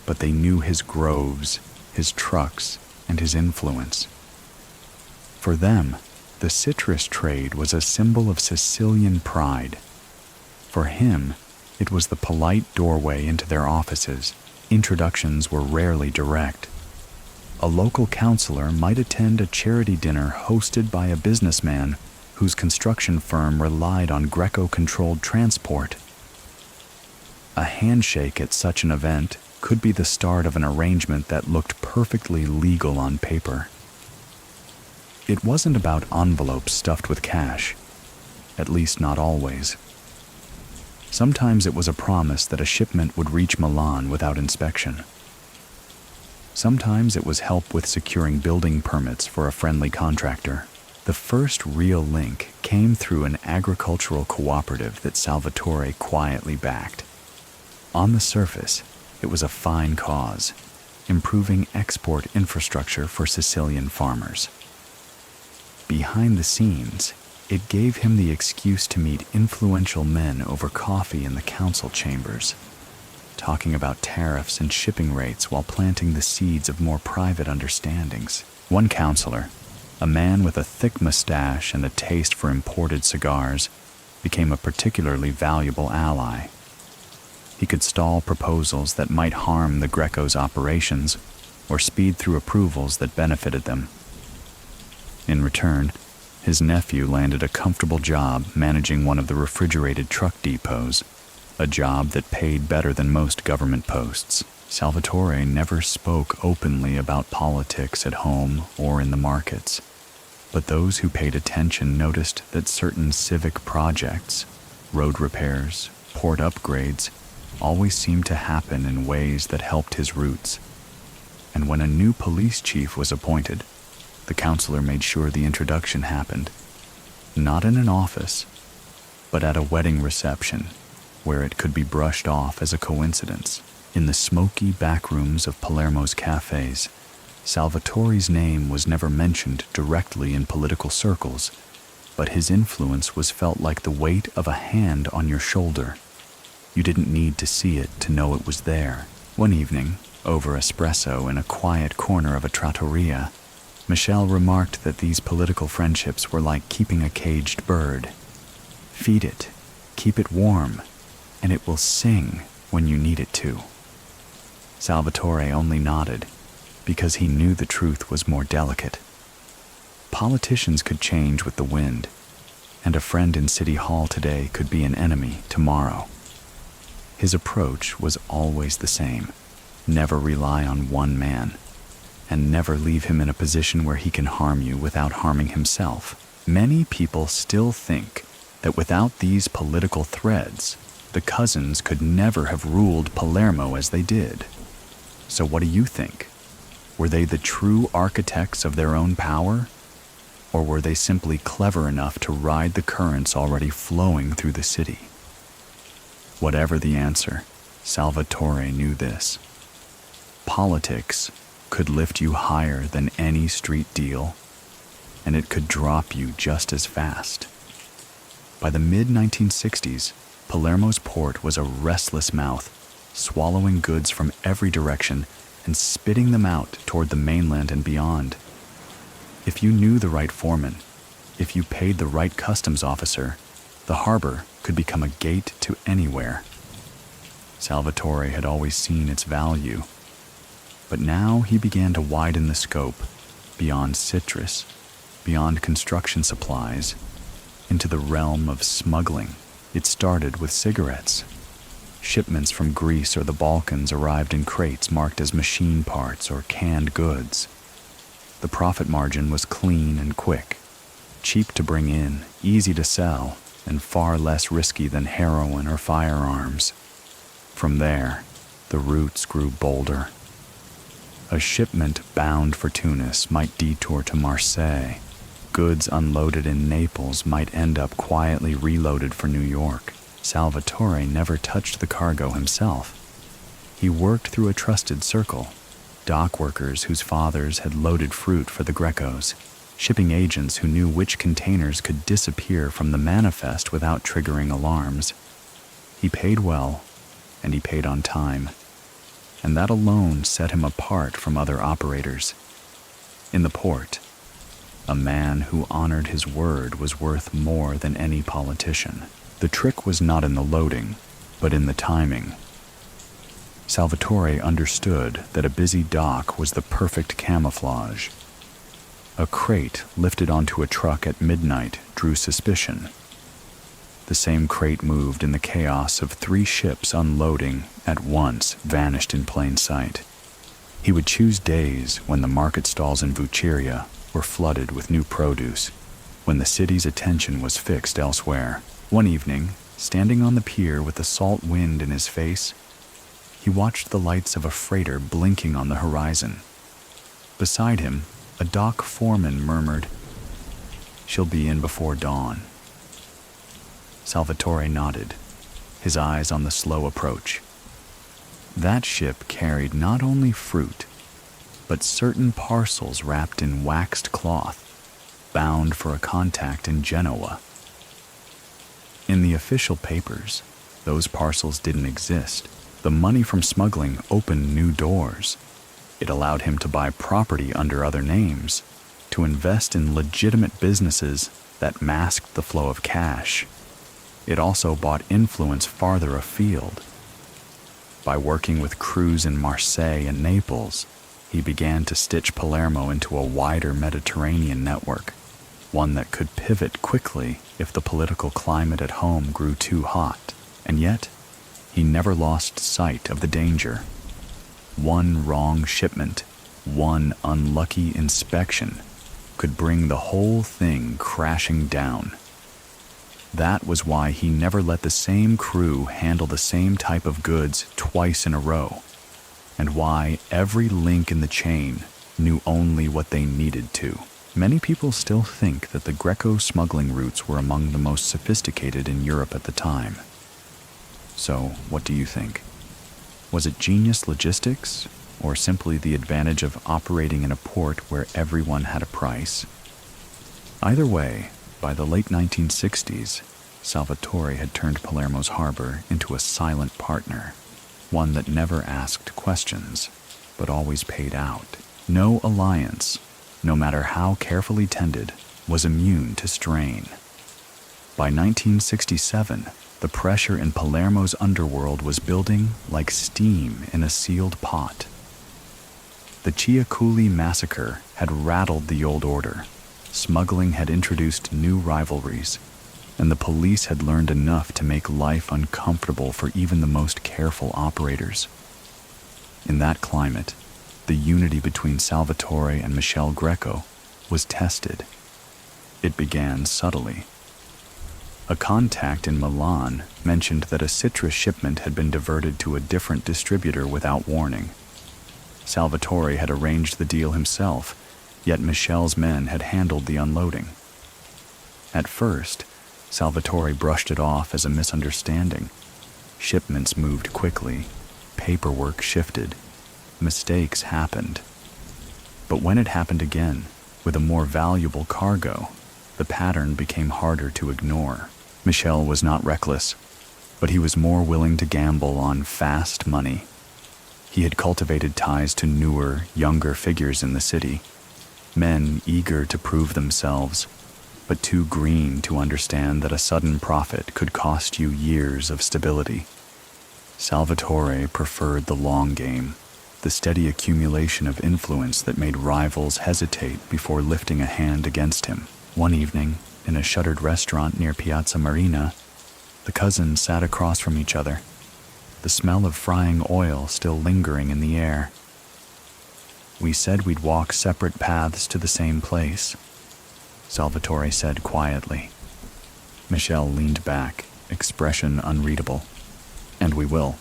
but they knew his groves, his trucks, and his influence. For them, the citrus trade was a symbol of Sicilian pride. For him, it was the polite doorway into their offices. Introductions were rarely direct. A local councilor might attend a charity dinner hosted by a businessman whose construction firm relied on Greco-controlled transport. A handshake at such an event could be the start of an arrangement that looked perfectly legal on paper. It wasn't about envelopes stuffed with cash, at least not always. Sometimes it was a promise that a shipment would reach Milan without inspection. Sometimes it was help with securing building permits for a friendly contractor. The first real link came through an agricultural cooperative that Salvatore quietly backed. On the surface, it was a fine cause, improving export infrastructure for Sicilian farmers. Behind the scenes, it gave him the excuse to meet influential men over coffee in the council chambers, talking about tariffs and shipping rates while planting the seeds of more private understandings. One councilor, a man with a thick mustache and a taste for imported cigars, became a particularly valuable ally. He could stall proposals that might harm the Greco's operations or speed through approvals that benefited them. In return, his nephew landed a comfortable job managing one of the refrigerated truck depots, a job that paid better than most government posts. Salvatore never spoke openly about politics at home or in the markets, but those who paid attention noticed that certain civic projects, road repairs, port upgrades, always seemed to happen in ways that helped his roots. And when a new police chief was appointed, the councilor made sure the introduction happened, not in an office, but at a wedding reception, where it could be brushed off as a coincidence. In the smoky back rooms of Palermo's cafes, Salvatore's name was never mentioned directly in political circles, but his influence was felt like the weight of a hand on your shoulder. You didn't need to see it to know it was there. One evening, over espresso in a quiet corner of a trattoria, Michel remarked that these political friendships were like keeping a caged bird. Feed it, keep it warm, and it will sing when you need it to. Salvatore only nodded, because he knew the truth was more delicate. Politicians could change with the wind, and a friend in City Hall today could be an enemy tomorrow. His approach was always the same: never rely on one man, and never leave him in a position where he can harm you without harming himself. Many people still think that without these political threads, the cousins could never have ruled Palermo as they did. So what do you think? Were they the true architects of their own power? Or were they simply clever enough to ride the currents already flowing through the city? Whatever the answer, Salvatore knew this: politics could lift you higher than any street deal, and it could drop you just as fast. By the mid-1960s, Palermo's port was a restless mouth, swallowing goods from every direction and spitting them out toward the mainland and beyond. If you knew the right foreman, if you paid the right customs officer, the harbor could become a gate to anywhere. Salvatore had always seen its value, but now he began to widen the scope, beyond citrus, beyond construction supplies, into the realm of smuggling. It started with cigarettes. Shipments from Greece or the Balkans arrived in crates marked as machine parts or canned goods. The profit margin was clean and quick, cheap to bring in, easy to sell, and far less risky than heroin or firearms. From there, the routes grew bolder. A shipment bound for Tunis might detour to Marseille. Goods unloaded in Naples might end up quietly reloaded for New York. Salvatore never touched the cargo himself. He worked through a trusted circle: dock workers whose fathers had loaded fruit for the Grecos, shipping agents who knew which containers could disappear from the manifest without triggering alarms. He paid well, and he paid on time. and that alone set him apart from other operators. In the port, a man who honored his word was worth more than any politician. The trick was not in the loading, but in the timing. Salvatore understood that a busy dock was the perfect camouflage. A crate lifted onto a truck at midnight drew suspicion. The same crate moved in the chaos of 3 ships unloading at once vanished in plain sight. He would choose days when the market stalls in Vucceria were flooded with new produce, when the city's attention was fixed elsewhere. One evening, standing on the pier with the salt wind in his face, he watched the lights of a freighter blinking on the horizon. Beside him, a dock foreman murmured, "She'll be in before dawn." Salvatore nodded, his eyes on the slow approach. That ship carried not only fruit, but certain parcels wrapped in waxed cloth, bound for a contact in Genoa. In the official papers, those parcels didn't exist. The money from smuggling opened new doors. It allowed him to buy property under other names, to invest in legitimate businesses that masked the flow of cash. It also bought influence farther afield. By working with crews in Marseille and Naples, he began to stitch Palermo into a wider Mediterranean network, one that could pivot quickly if the political climate at home grew too hot. And yet, he never lost sight of the danger. One wrong shipment, one unlucky inspection, could bring the whole thing crashing down. That was why he never let the same crew handle the same type of goods twice in a row, and why every link in the chain knew only what they needed to. Many people still think that the Greco smuggling routes were among the most sophisticated in Europe at the time. So, what do you think? Was it genius logistics, or simply the advantage of operating in a port where everyone had a price? Either way, by the late 1960s, Salvatore had turned Palermo's harbor into a silent partner, one that never asked questions, but always paid out. No alliance, no matter how carefully tended, was immune to strain. By 1967, the pressure in Palermo's underworld was building like steam in a sealed pot. The Ciaculli massacre had rattled the old order. Smuggling had introduced new rivalries, and the police had learned enough to make life uncomfortable for even the most careful operators. In that climate, the unity between Salvatore and Michel Greco was tested. It began subtly. A contact in Milan mentioned that a citrus shipment had been diverted to a different distributor without warning. Salvatore had arranged the deal himself, yet Michel's men had handled the unloading. At first, Salvatore brushed it off as a misunderstanding. Shipments moved quickly, paperwork shifted, mistakes happened. But when it happened again, with a more valuable cargo, the pattern became harder to ignore. Michel was not reckless, but he was more willing to gamble on fast money. He had cultivated ties to newer, younger figures in the city, men eager to prove themselves, but too green to understand that a sudden profit could cost you years of stability. Salvatore preferred the long game, the steady accumulation of influence that made rivals hesitate before lifting a hand against him. One evening, in a shuttered restaurant near Piazza Marina, the cousins sat across from each other, the smell of frying oil still lingering in the air. "We said we'd walk separate paths to the same place," Salvatore said quietly. Michel leaned back, expression unreadable. "And we will,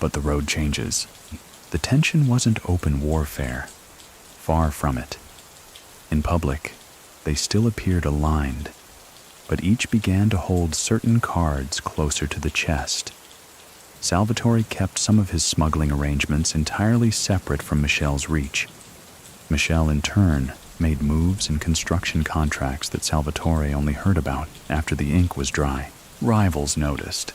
but the road changes." The tension wasn't open warfare. Far from it. In public, they still appeared aligned, but each began to hold certain cards closer to the chest. Salvatore kept some of his smuggling arrangements entirely separate from Michel's reach. Michel, in turn, made moves in construction contracts that Salvatore only heard about after the ink was dry. Rivals noticed.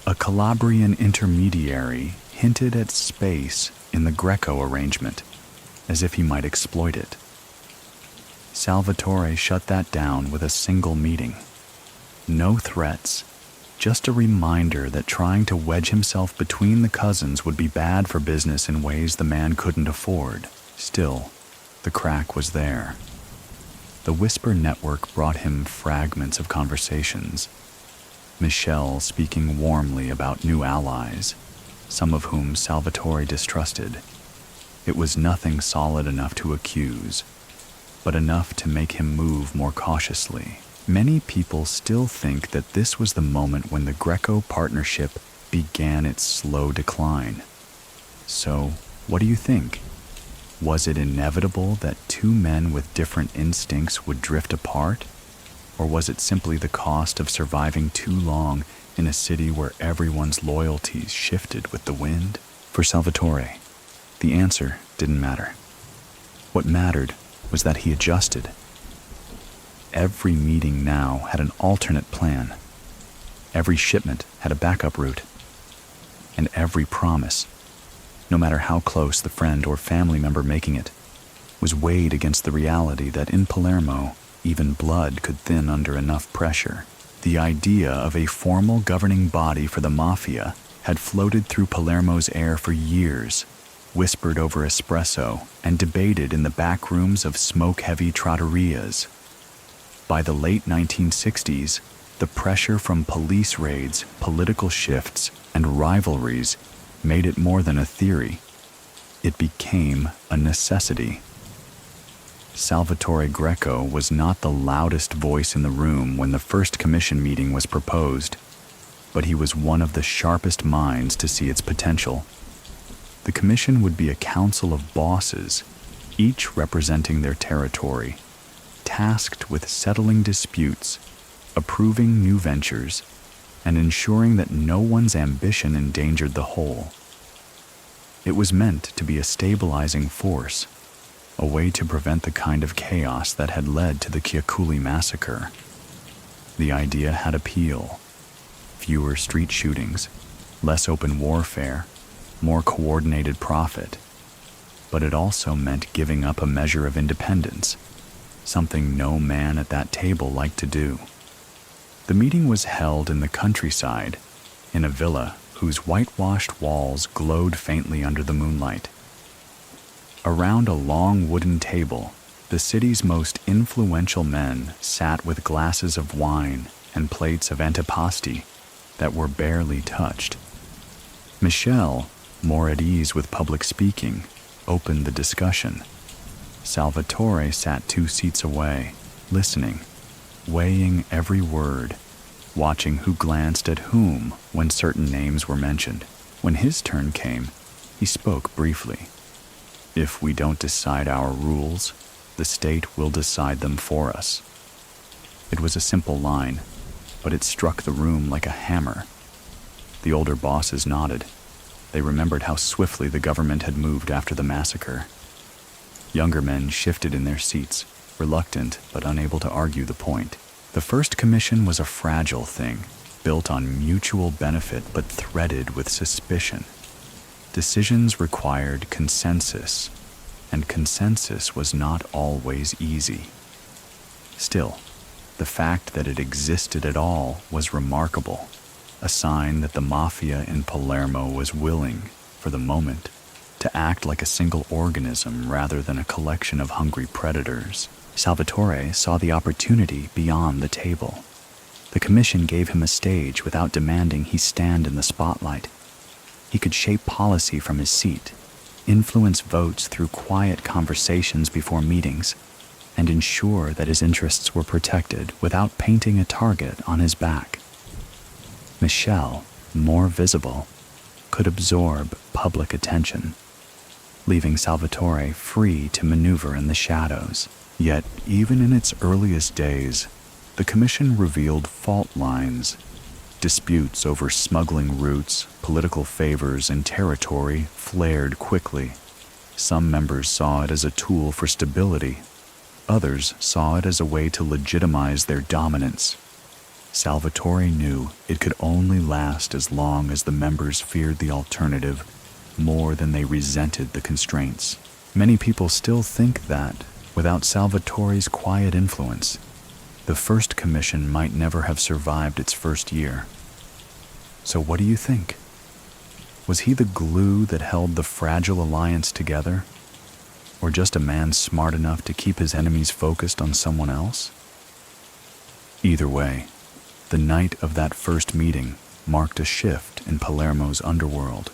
A Calabrian intermediary hinted at space in the Greco arrangement, as if he might exploit it. Salvatore shut that down with a single meeting. No threats, just a reminder that trying to wedge himself between the cousins would be bad for business in ways the man couldn't afford. Still, the crack was there. The Whisper network brought him fragments of conversations. Michelle speaking warmly about new allies, some of whom Salvatore distrusted. It was nothing solid enough to accuse, but enough to make him move more cautiously. Many people still think that this was the moment when the Greco partnership began its slow decline. So, what do you think? Was it inevitable that two men with different instincts would drift apart? Or was it simply the cost of surviving too long in a city where everyone's loyalties shifted with the wind? For Salvatore, the answer didn't matter. What mattered was that he adjusted. Every meeting now had an alternate plan. Every shipment had a backup route. And every promise, no matter how close the friend or family member making it, was weighed against the reality that in Palermo, even blood could thin under enough pressure. The idea of a formal governing body for the mafia had floated through Palermo's air for years, whispered over espresso and debated in the back rooms of smoke-heavy trattorias. By the late 1960s, the pressure from police raids, political shifts, and rivalries made it more than a theory. It became a necessity. Salvatore Greco was not the loudest voice in the room when the first commission meeting was proposed, but he was one of the sharpest minds to see its potential. The commission would be a council of bosses, each representing their territory, tasked with settling disputes, approving new ventures, and ensuring that no one's ambition endangered the whole. It was meant to be a stabilizing force, a way to prevent the kind of chaos that had led to the Chiaculi massacre. The idea had appeal: fewer street shootings, less open warfare, more coordinated profit. But it also meant giving up a measure of independence, something no man at that table liked to do. The meeting was held in the countryside, in a villa whose whitewashed walls glowed faintly under the moonlight. Around a long wooden table, the city's most influential men sat with glasses of wine and plates of antipasti that were barely touched. Michelle, more at ease with public speaking, opened the discussion. Salvatore sat 2 seats away, listening, weighing every word, watching who glanced at whom when certain names were mentioned. When his turn came, he spoke briefly. "If we don't decide our rules, the state will decide them for us." It was a simple line, but it struck the room like a hammer. The older bosses nodded. They remembered how swiftly the government had moved after the massacre. Younger men shifted in their seats, reluctant but unable to argue the point. The first commission was a fragile thing, built on mutual benefit but threaded with suspicion. Decisions required consensus, and consensus was not always easy. Still, the fact that it existed at all was remarkable, a sign that the mafia in Palermo was willing, for the moment, to act like a single organism rather than a collection of hungry predators. Salvatore saw the opportunity beyond the table. The commission gave him a stage without demanding he stand in the spotlight. He could shape policy from his seat, influence votes through quiet conversations before meetings, and ensure that his interests were protected without painting a target on his back. Michelle, more visible, could absorb public attention, leaving Salvatore free to maneuver in the shadows. Yet, even in its earliest days, the commission revealed fault lines. Disputes over smuggling routes, political favors, and territory flared quickly. Some members saw it as a tool for stability. Others saw it as a way to legitimize their dominance. Salvatore knew it could only last as long as the members feared the alternative more than they resented the constraints. Many people still think that, without Salvatore's quiet influence, the first commission might never have survived its first year. So what do you think? Was he the glue that held the fragile alliance together? Or just a man smart enough to keep his enemies focused on someone else? Either way, the night of that first meeting marked a shift in Palermo's underworld.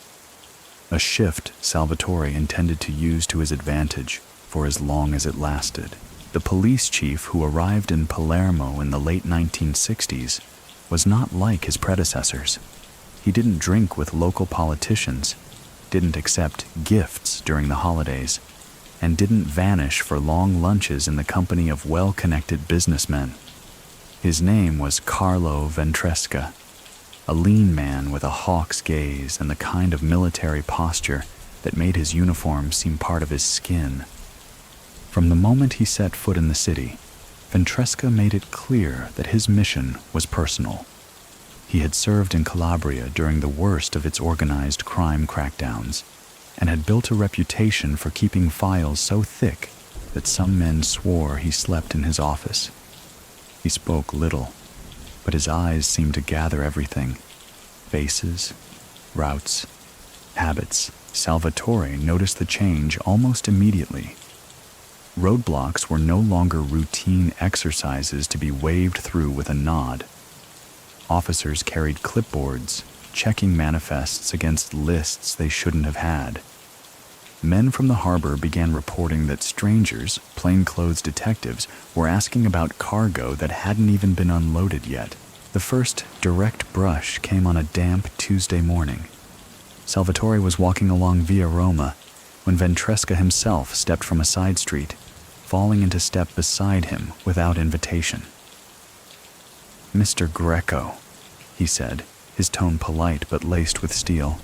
A shift Salvatore intended to use to his advantage for as long as it lasted. The police chief who arrived in Palermo in the late 1960s was not like his predecessors. He didn't drink with local politicians, didn't accept gifts during the holidays, and didn't vanish for long lunches in the company of well-connected businessmen. His name was Carlo Ventresca, a lean man with a hawk's gaze and the kind of military posture that made his uniform seem part of his skin. From the moment he set foot in the city, Ventresca made it clear that his mission was personal. He had served in Calabria during the worst of its organized crime crackdowns, and had built a reputation for keeping files so thick that some men swore he slept in his office. He spoke little, but his eyes seemed to gather everything: faces, routes, habits. Salvatore noticed the change almost immediately. Roadblocks were no longer routine exercises to be waved through with a nod. Officers carried clipboards, checking manifests against lists they shouldn't have had. Men from the harbor began reporting that strangers, plainclothes detectives, were asking about cargo that hadn't even been unloaded yet. The first direct brush came on a damp Tuesday morning. Salvatore was walking along Via Roma when Ventresca himself stepped from a side street, falling into step beside him without invitation. "Mr. Greco," he said, his tone polite but laced with steel.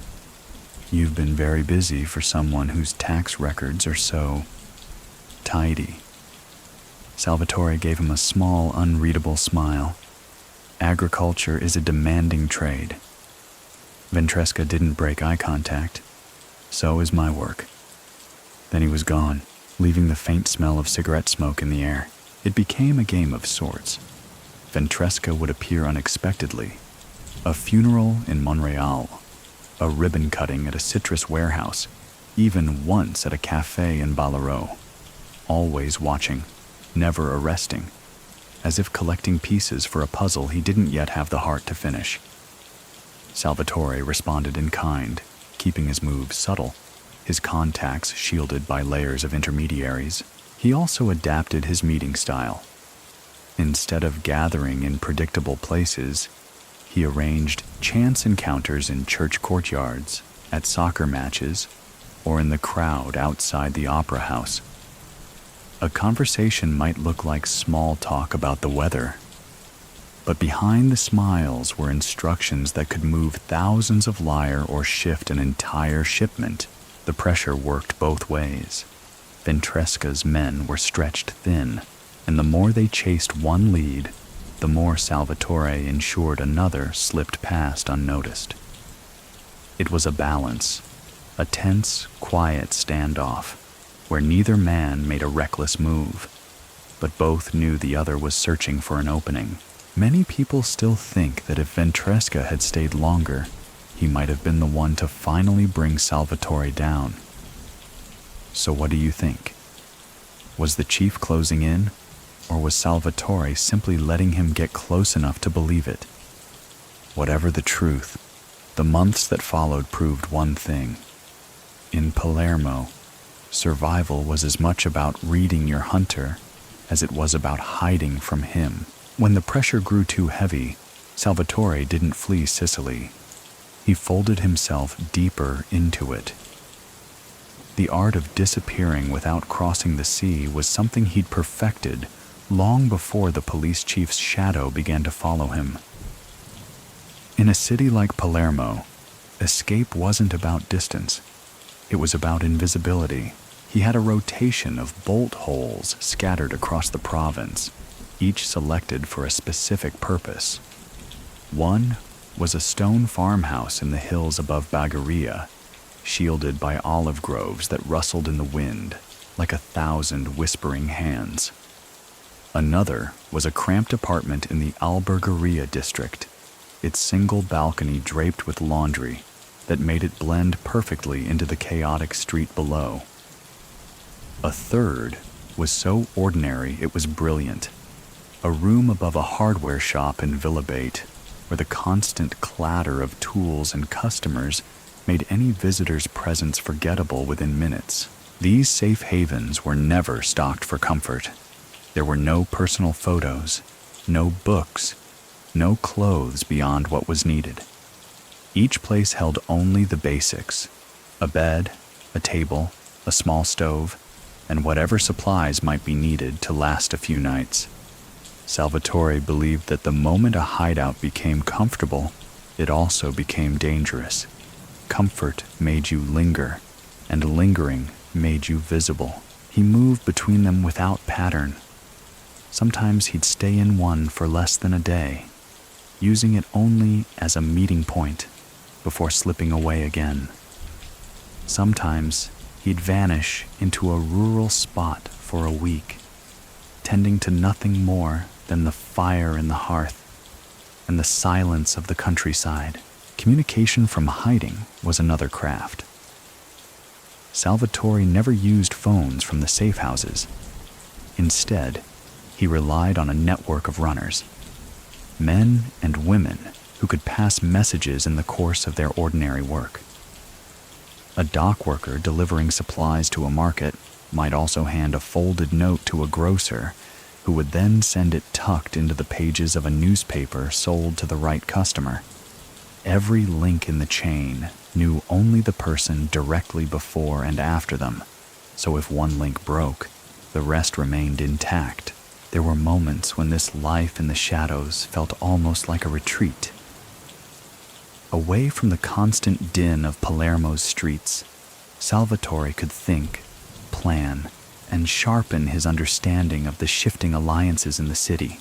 "You've been very busy for someone whose tax records are so tidy." Salvatore gave him a small, unreadable smile. Agriculture is a demanding trade. Ventresca didn't break eye contact. So is my work. Then he was gone, leaving the faint smell of cigarette smoke in the air. It became a game of sorts. Ventresca would appear unexpectedly. A funeral in Monreal, a ribbon cutting at a citrus warehouse, even once at a cafe in Palermo. Always watching, never arresting, as if collecting pieces for a puzzle he didn't yet have the heart to finish. Salvatore responded in kind, keeping his moves subtle, his contacts shielded by layers of intermediaries. He also adapted his meeting style. Instead of gathering in predictable places, he arranged chance encounters in church courtyards, at soccer matches, or in the crowd outside the opera house. A conversation might look like small talk about the weather, but behind the smiles were instructions that could move thousands of lyre or shift an entire shipment. The pressure worked both ways. Ventresca's men were stretched thin, and the more they chased one lead, the more Salvatore ensured another slipped past unnoticed. It was a balance, a tense, quiet standoff, where neither man made a reckless move, but both knew the other was searching for an opening. Many people still think that if Ventresca had stayed longer, he might have been the one to finally bring Salvatore down. So what do you think? Was the chief closing in, or was Salvatore simply letting him get close enough to believe it? Whatever the truth, the months that followed proved one thing. In Palermo, survival was as much about reading your hunter as it was about hiding from him. When the pressure grew too heavy, Salvatore didn't flee Sicily. He folded himself deeper into it. The art of disappearing without crossing the sea was something he'd perfected long before the police chief's shadow began to follow him. In a city like Palermo, escape wasn't about distance. It was about invisibility. He had a rotation of bolt holes scattered across the province, each selected for a specific purpose. One was a stone farmhouse in the hills above Bagheria, shielded by olive groves that rustled in the wind like 1,000 whispering hands. Another was a cramped apartment in the Albergheria district, its single balcony draped with laundry that made it blend perfectly into the chaotic street below. A third was so ordinary it was brilliant, a room above a hardware shop in Villabate, where the constant clatter of tools and customers made any visitor's presence forgettable within minutes. These safe havens were never stocked for comfort. There were no personal photos, no books, no clothes beyond what was needed. Each place held only the basics: a bed, a table, a small stove, and whatever supplies might be needed to last a few nights. Salvatore believed that the moment a hideout became comfortable, it also became dangerous. Comfort made you linger, and lingering made you visible. He moved between them without pattern. Sometimes he'd stay in one for less than a day, using it only as a meeting point before slipping away again. Sometimes he'd vanish into a rural spot for a week, tending to nothing more than the fire in the hearth and the silence of the countryside. Communication from hiding was another craft. Salvatore never used phones from the safe houses. Instead, he relied on a network of runners, men and women who could pass messages in the course of their ordinary work. A dock worker delivering supplies to a market might also hand a folded note to a grocer, who would then send it tucked into the pages of a newspaper sold to the right customer. Every link in the chain knew only the person directly before and after them, so if one link broke, the rest remained intact. There were moments when this life in the shadows felt almost like a retreat. Away from the constant din of Palermo's streets, Salvatore could think, plan, and sharpen his understanding of the shifting alliances in the city.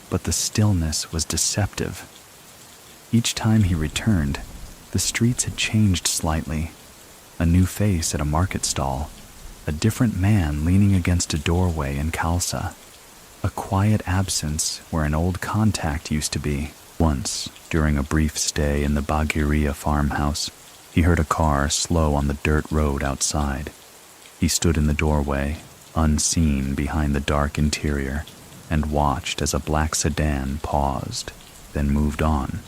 But the stillness was deceptive. Each time he returned, the streets had changed slightly. A new face at a market stall, a different man leaning against a doorway in Calça, a quiet absence where an old contact used to be. Once, during a brief stay in the Bagheria farmhouse, he heard a car slow on the dirt road outside. He stood in the doorway, unseen behind the dark interior, and watched as a black sedan paused, then moved on.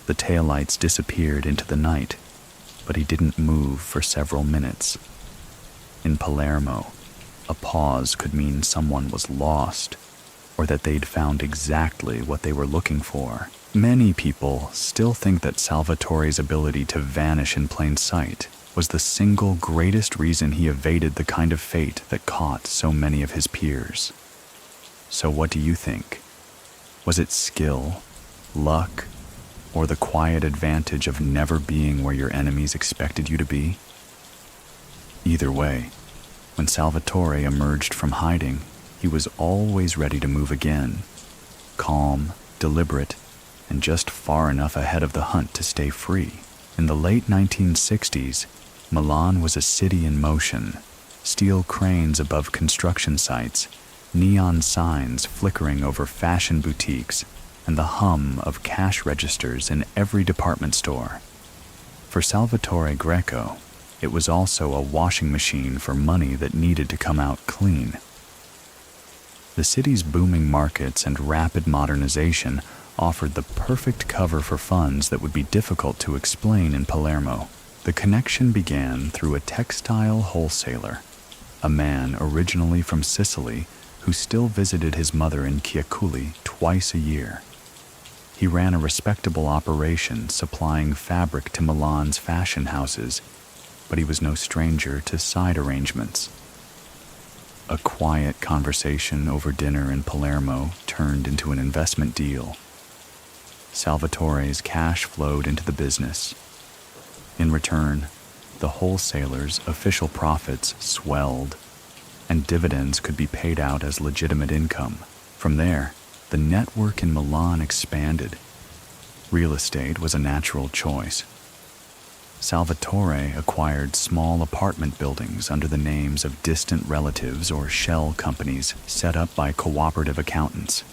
The taillights disappeared into the night, but he didn't move for several minutes. In Palermo, a pause could mean someone was lost, or that they'd found exactly what they were looking for. Many people still think that Salvatore's ability to vanish in plain sight was the single greatest reason he evaded the kind of fate that caught so many of his peers. So what do you think? Was it skill, luck, or the quiet advantage of never being where your enemies expected you to be? Either way, when Salvatore emerged from hiding, he was always ready to move again, calm, deliberate, and just far enough ahead of the hunt to stay free. In the late 1960s, Milan was a city in motion, steel cranes above construction sites, neon signs flickering over fashion boutiques, and the hum of cash registers in every department store. For Salvatore Greco, it was also a washing machine for money that needed to come out clean. The city's booming markets and rapid modernization offered the perfect cover for funds that would be difficult to explain in Palermo. The connection began through a textile wholesaler, a man originally from Sicily who still visited his mother in Chiaculi twice a year. He ran a respectable operation supplying fabric to Milan's fashion houses, but he was no stranger to side arrangements. A quiet conversation over dinner in Palermo turned into an investment deal. Salvatore's cash flowed into the business. In return, the wholesaler's official profits swelled, and dividends could be paid out as legitimate income. From there, the network in Milan expanded. Real estate was a natural choice. Salvatore acquired small apartment buildings under the names of distant relatives or shell companies set up by cooperative accountants.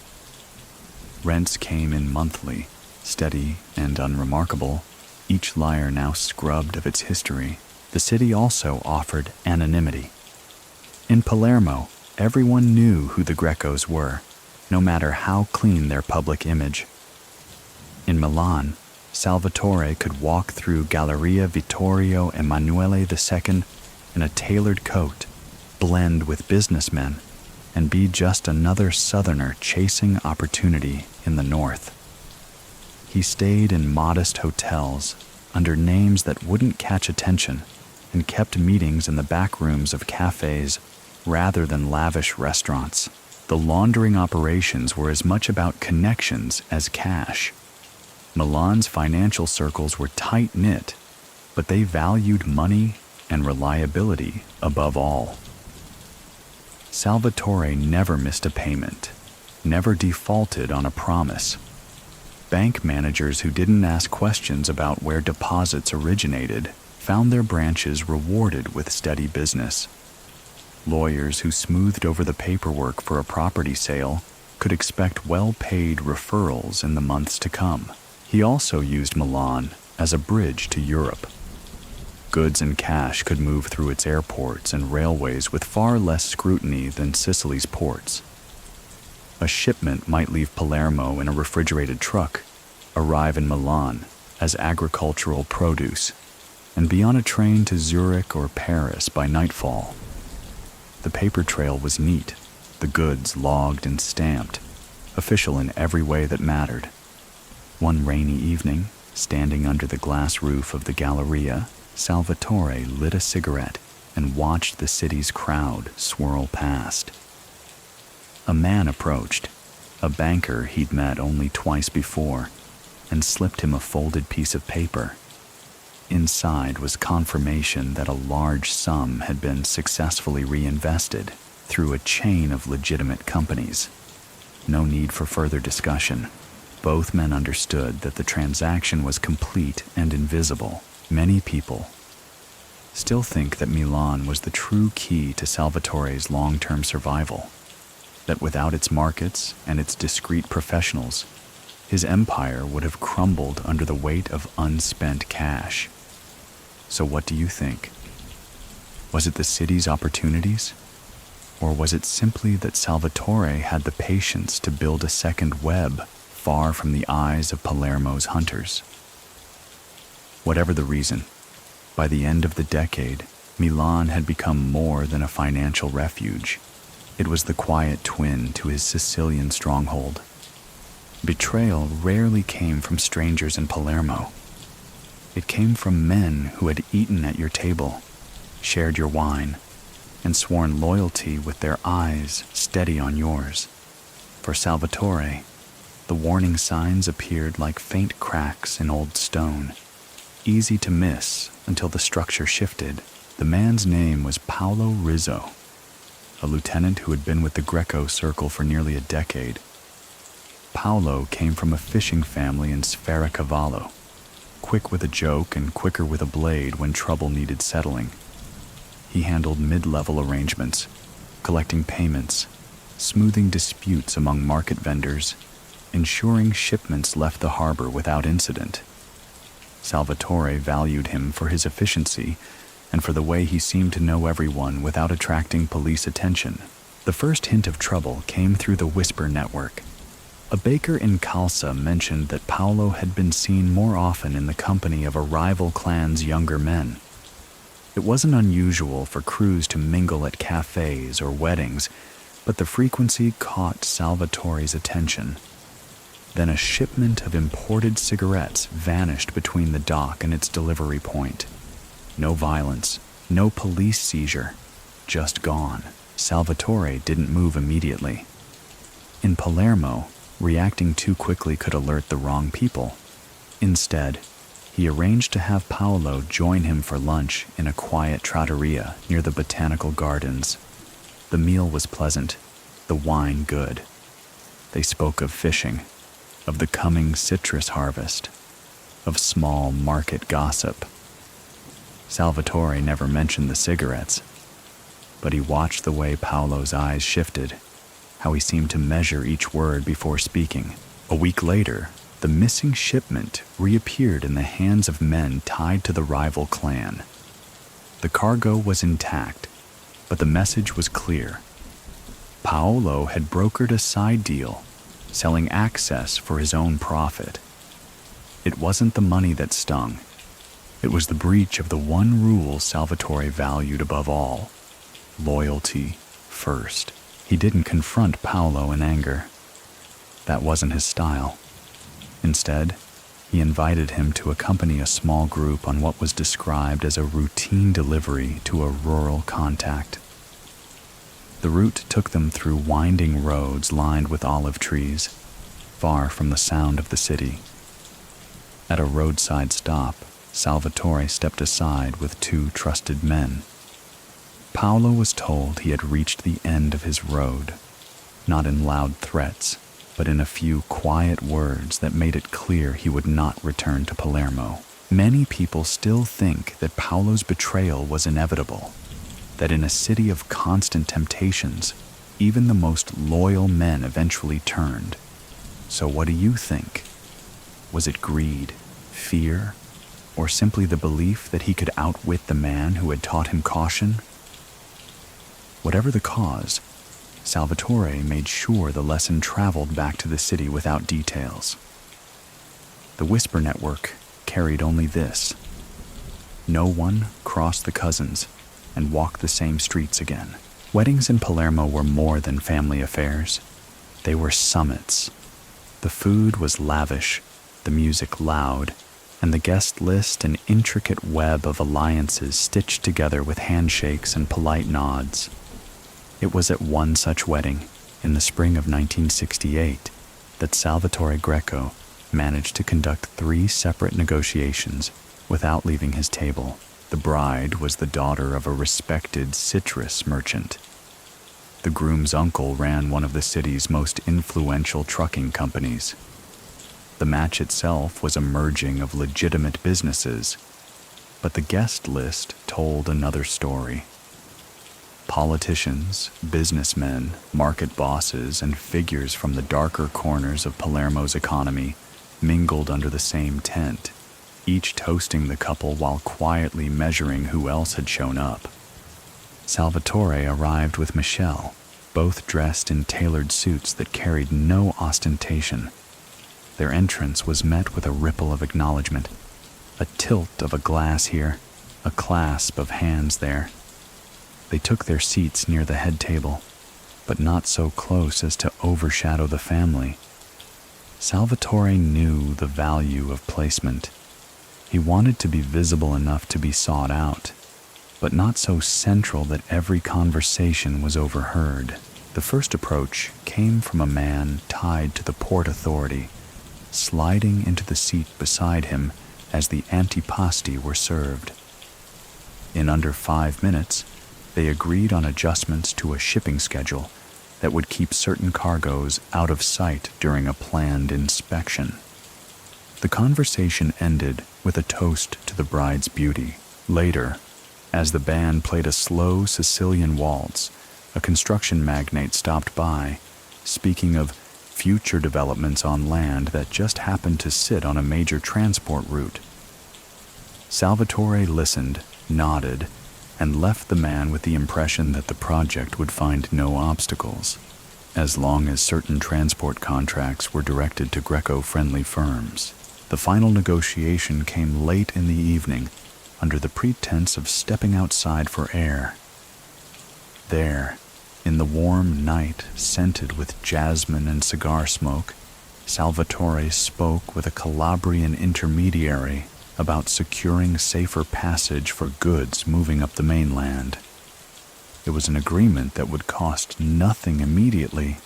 Rents came in monthly, steady and unremarkable, each liar now scrubbed of its history. The city also offered anonymity. In Palermo, everyone knew who the Grecos were, no matter how clean their public image. In Milan, Salvatore could walk through Galleria Vittorio Emanuele II in a tailored coat, blend with businessmen, and be just another southerner chasing opportunity in the north. He stayed in modest hotels under names that wouldn't catch attention and kept meetings in the back rooms of cafes rather than lavish restaurants. The laundering operations were as much about connections as cash. Milan's financial circles were tight-knit, but they valued money and reliability above all. Salvatore never missed a payment, never defaulted on a promise. Bank managers who didn't ask questions about where deposits originated found their branches rewarded with steady business. Lawyers who smoothed over the paperwork for a property sale could expect well-paid referrals in the months to come. He also used Milan as a bridge to Europe. Goods and cash could move through its airports and railways with far less scrutiny than Sicily's ports. A shipment might leave Palermo in a refrigerated truck, arrive in Milan as agricultural produce, and be on a train to Zurich or Paris by nightfall. The paper trail was neat, the goods logged and stamped, official in every way that mattered. One rainy evening, standing under the glass roof of the Galleria, Salvatore lit a cigarette and watched the city's crowd swirl past. A man approached, a banker he'd met only twice before, and slipped him a folded piece of paper. Inside was confirmation that a large sum had been successfully reinvested through a chain of legitimate companies. No need for further discussion. Both men understood that the transaction was complete and invisible. Many people still think that Milan was the true key to Salvatore's long-term survival, that without its markets and its discreet professionals, his empire would have crumbled under the weight of unspent cash. So what do you think? Was it the city's opportunities? Or was it simply that Salvatore had the patience to build a second web far from the eyes of Palermo's hunters? Whatever the reason, by the end of the decade, Milan had become more than a financial refuge. It was the quiet twin to his Sicilian stronghold. Betrayal rarely came from strangers in Palermo. It came from men who had eaten at your table, shared your wine, and sworn loyalty with their eyes steady on yours. For Salvatore, the warning signs appeared like faint cracks in old stone, easy to miss until the structure shifted. The man's name was Paolo Rizzo, a lieutenant who had been with the Greco circle for nearly a decade. Paolo came from a fishing family in Sferacavallo, quick with a joke and quicker with a blade when trouble needed settling. He handled mid-level arrangements, collecting payments, smoothing disputes among market vendors, ensuring shipments left the harbor without incident. Salvatore valued him for his efficiency and for the way he seemed to know everyone without attracting police attention. The first hint of trouble came through the whisper network. A baker in Calsa mentioned that Paolo had been seen more often in the company of a rival clan's younger men. It wasn't unusual for crews to mingle at cafes or weddings, but the frequency caught Salvatore's attention. Then a shipment of imported cigarettes vanished between the dock and its delivery point. No violence, no police seizure, just gone. Salvatore didn't move immediately. In Palermo, reacting too quickly could alert the wrong people. Instead, he arranged to have Paolo join him for lunch in a quiet trattoria near the botanical gardens. The meal was pleasant, the wine good. They spoke of fishing, of the coming citrus harvest, of small market gossip. Salvatore never mentioned the cigarettes, but he watched the way Paolo's eyes shifted, how he seemed to measure each word before speaking. A week later, the missing shipment reappeared in the hands of men tied to the rival clan. The cargo was intact, but the message was clear. Paolo had brokered a side deal, selling access for his own profit. It wasn't the money that stung. It was the breach of the one rule Salvatore valued above all: loyalty first. He didn't confront Paolo in anger. That wasn't his style. Instead, he invited him to accompany a small group on what was described as a routine delivery to a rural contact. The route took them through winding roads lined with olive trees, far from the sound of the city. At a roadside stop, Salvatore stepped aside with two trusted men. Paolo was told he had reached the end of his road, not in loud threats, but in a few quiet words that made it clear he would not return to Palermo. Many people still think that Paolo's betrayal was inevitable, that in a city of constant temptations, even the most loyal men eventually turned. So what do you think? Was it greed, fear, or simply the belief that he could outwit the man who had taught him caution? Whatever the cause, Salvatore made sure the lesson traveled back to the city without details. The whisper network carried only this: no one crossed the cousins and walked the same streets again. Weddings in Palermo were more than family affairs. They were summits. The food was lavish, the music loud, and the guest list an intricate web of alliances stitched together with handshakes and polite nods. It was at one such wedding, in the spring of 1968, that Salvatore Greco managed to conduct 3 separate negotiations without leaving his table. The bride was the daughter of a respected citrus merchant. The groom's uncle ran one of the city's most influential trucking companies. The match itself was a merging of legitimate businesses, but the guest list told another story. Politicians, businessmen, market bosses, and figures from the darker corners of Palermo's economy mingled under the same tent, each toasting the couple while quietly measuring who else had shown up. Salvatore arrived with Michelle, both dressed in tailored suits that carried no ostentation. Their entrance was met with a ripple of acknowledgement, a tilt of a glass here, a clasp of hands there. They took their seats near the head table, but not so close as to overshadow the family. Salvatore knew the value of placement. He wanted to be visible enough to be sought out, but not so central that every conversation was overheard. The first approach came from a man tied to the port authority, sliding into the seat beside him as the antipasti were served. In under 5 minutes, they agreed on adjustments to a shipping schedule that would keep certain cargoes out of sight during a planned inspection. The conversation ended with a toast to the bride's beauty. Later, as the band played a slow Sicilian waltz, a construction magnate stopped by, speaking of future developments on land that just happened to sit on a major transport route. Salvatore listened, nodded, and left the man with the impression that the project would find no obstacles, as long as certain transport contracts were directed to Greco-friendly firms. The final negotiation came late in the evening, under the pretense of stepping outside for air. There, in the warm night scented with jasmine and cigar smoke, Salvatore spoke with a Calabrian intermediary about securing safer passage for goods moving up the mainland. It was an agreement that would cost nothing immediately,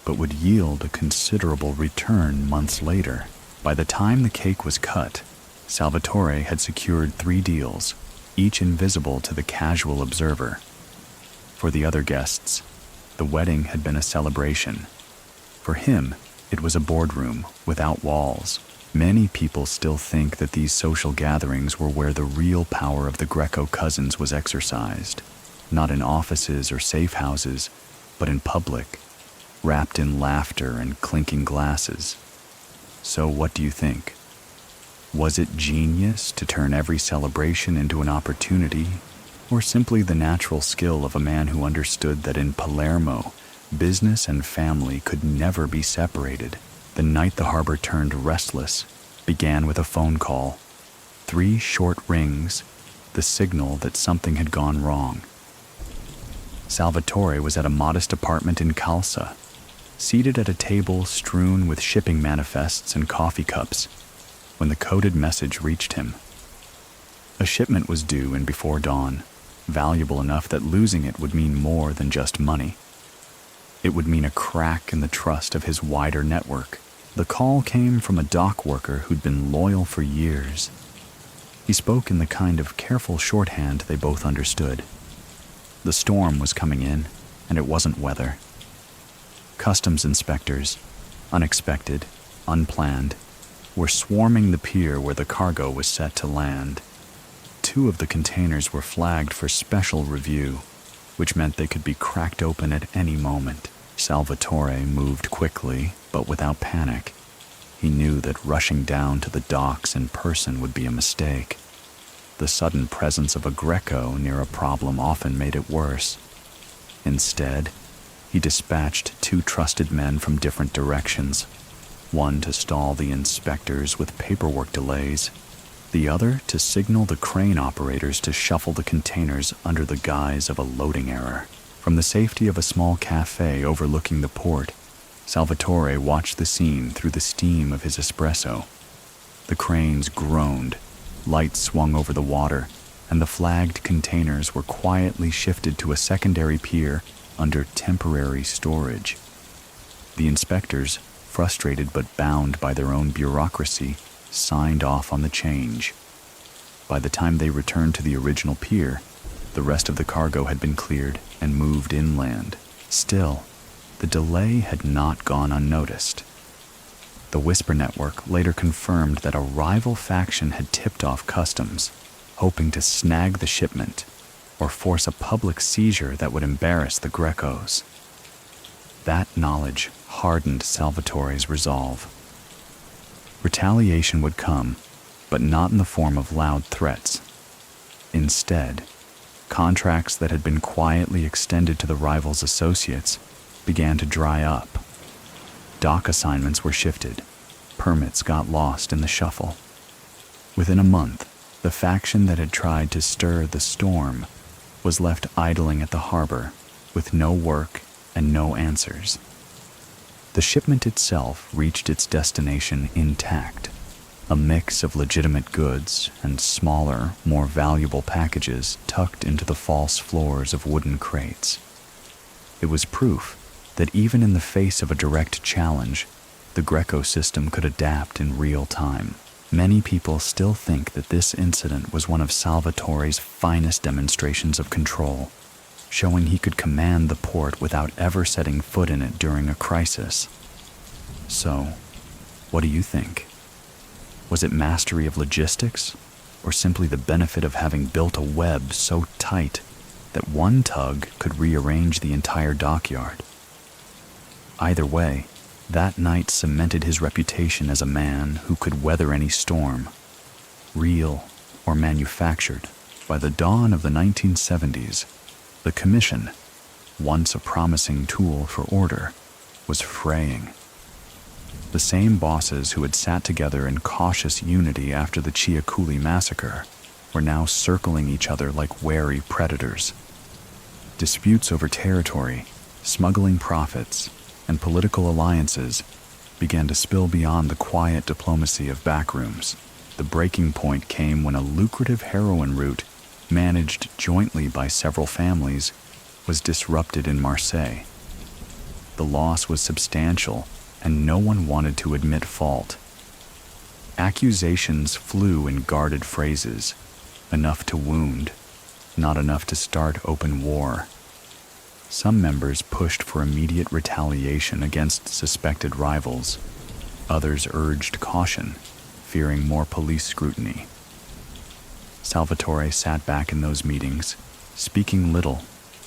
but would yield a considerable return months later. By the time the cake was cut, Salvatore had secured 3 deals, each invisible to the casual observer. For the other guests, the wedding had been a celebration. For him, it was a boardroom without walls, Many people still think that these social gatherings were where the real power of the Greco cousins was exercised, not in offices or safe houses, but in public, wrapped in laughter and clinking glasses. So what do you think? Was it genius to turn every celebration into an opportunity, or simply the natural skill of a man who understood that in Palermo, business and family could never be separated? The night the harbor turned restless began with a phone call. 3 short rings, the signal that something had gone wrong. Salvatore was at a modest apartment in Calsa, seated at a table strewn with shipping manifests and coffee cups, when the coded message reached him. A shipment was due in before dawn, valuable enough that losing it would mean more than just money. It would mean a crack in the trust of his wider network. The call came from a dock worker who'd been loyal for years. He spoke in the kind of careful shorthand they both understood. The storm was coming in, and it wasn't weather. Customs inspectors, unexpected, unplanned, were swarming the pier where the cargo was set to land. 2 of the containers were flagged for special review, which meant they could be cracked open at any moment. Salvatore moved quickly, but without panic. He knew that rushing down to the docks in person would be a mistake. The sudden presence of a Greco near a problem often made it worse. Instead, he dispatched 2 trusted men from different directions, one to stall the inspectors with paperwork delays, the other to signal the crane operators to shuffle the containers under the guise of a loading error. From the safety of a small cafe overlooking the port, Salvatore watched the scene through the steam of his espresso. The cranes groaned, lights swung over the water, and the flagged containers were quietly shifted to a secondary pier under temporary storage. The inspectors, frustrated but bound by their own bureaucracy, signed off on the change. By the time they returned to the original pier, the rest of the cargo had been cleared and moved inland. Still, the delay had not gone unnoticed. The Whisper Network later confirmed that a rival faction had tipped off customs, hoping to snag the shipment or force a public seizure that would embarrass the Grecos. That knowledge hardened Salvatore's resolve. Retaliation would come, but not in the form of loud threats. Instead, contracts that had been quietly extended to the rivals' associates began to dry up. Dock assignments were shifted. Permits got lost in the shuffle. Within a month, the faction that had tried to stir the storm was left idling at the harbor with no work and no answers. The shipment itself reached its destination intact, a mix of legitimate goods and smaller, more valuable packages tucked into the false floors of wooden crates. It was proof that even in the face of a direct challenge, the Greco system could adapt in real time. Many people still think that this incident was one of Salvatore's finest demonstrations of control, showing he could command the port without ever setting foot in it during a crisis. So, what do you think? Was it mastery of logistics, or simply the benefit of having built a web so tight that one tug could rearrange the entire dockyard? Either way, that night cemented his reputation as a man who could weather any storm, real or manufactured. By the dawn of the 1970s, the Commission, once a promising tool for order, was fraying. The same bosses who had sat together in cautious unity after the Chiaculi massacre were now circling each other like wary predators. Disputes over territory, smuggling profits, and political alliances began to spill beyond the quiet diplomacy of backrooms. The breaking point came when a lucrative heroin route, managed jointly by several families, was disrupted in Marseille. The loss was substantial, and no one wanted to admit fault. Accusations flew in guarded phrases, enough to wound, not enough to start open war. Some members pushed for immediate retaliation against suspected rivals. Others urged caution, fearing more police scrutiny. Salvatore sat back in those meetings, speaking little,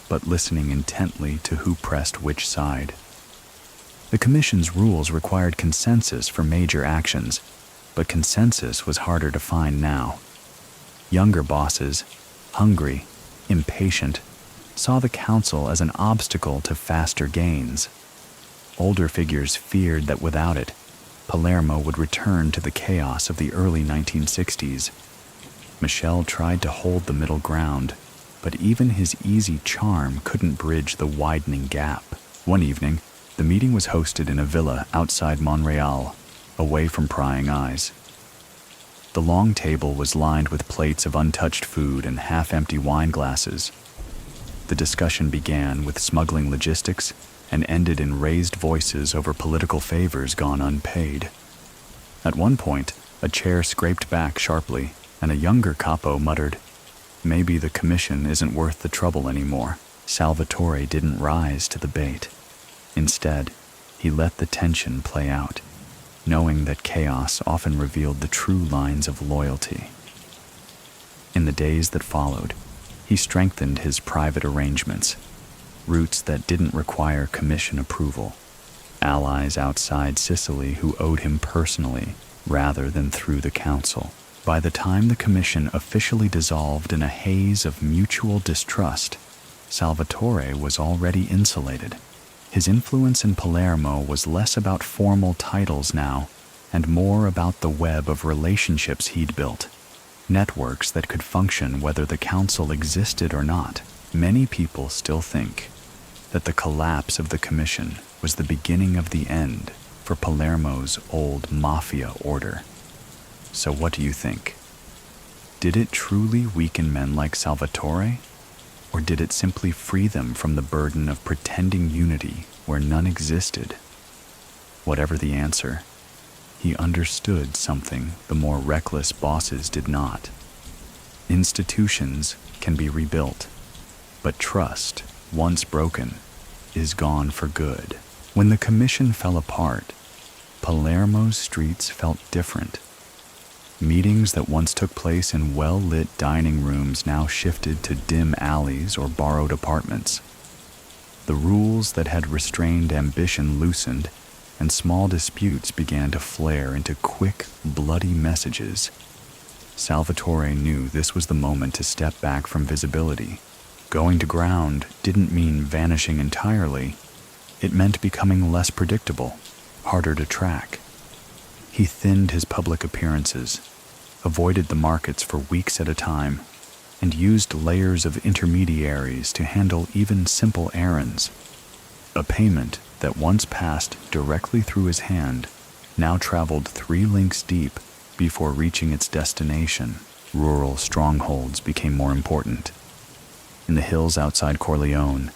but listening intently to who pressed which side. The commission's rules required consensus for major actions, but consensus was harder to find now. Younger bosses, hungry, impatient, saw the council as an obstacle to faster gains. Older figures feared that without it, Palermo would return to the chaos of the early 1960s. Michel tried to hold the middle ground, but even his easy charm couldn't bridge the widening gap. One evening, the meeting was hosted in a villa outside Montreal, away from prying eyes. The long table was lined with plates of untouched food and half-empty wine glasses. The discussion began with smuggling logistics and ended in raised voices over political favors gone unpaid. At one point, a chair scraped back sharply, and a younger capo muttered, "Maybe the commission isn't worth the trouble anymore." Salvatore didn't rise to the bait. Instead, he let the tension play out, knowing that chaos often revealed the true lines of loyalty. In the days that followed, he strengthened his private arrangements, routes that didn't require commission approval, allies outside Sicily who owed him personally rather than through the council. By the time the commission officially dissolved in a haze of mutual distrust, Salvatore was already insulated. His influence in Palermo was less about formal titles now, and more about the web of relationships he'd built, networks that could function whether the council existed or not. Many people still think that the collapse of the commission was the beginning of the end for Palermo's old mafia order. So what do you think? Did it truly weaken men like Salvatore? Or did it simply free them from the burden of pretending unity where none existed? Whatever the answer, he understood something the more reckless bosses did not. Institutions can be rebuilt, but trust, once broken, is gone for good. When the commission fell apart, Palermo's streets felt different. Meetings that once took place in well-lit dining rooms now shifted to dim alleys or borrowed apartments. The rules that had restrained ambition loosened, and small disputes began to flare into quick, bloody messages. Salvatore knew this was the moment to step back from visibility. Going to ground didn't mean vanishing entirely. It meant becoming less predictable, harder to track. He thinned his public appearances, avoided the markets for weeks at a time, and used layers of intermediaries to handle even simple errands. A payment that once passed directly through his hand now traveled 3 links deep before reaching its destination. Rural strongholds became more important. In the hills outside Corleone,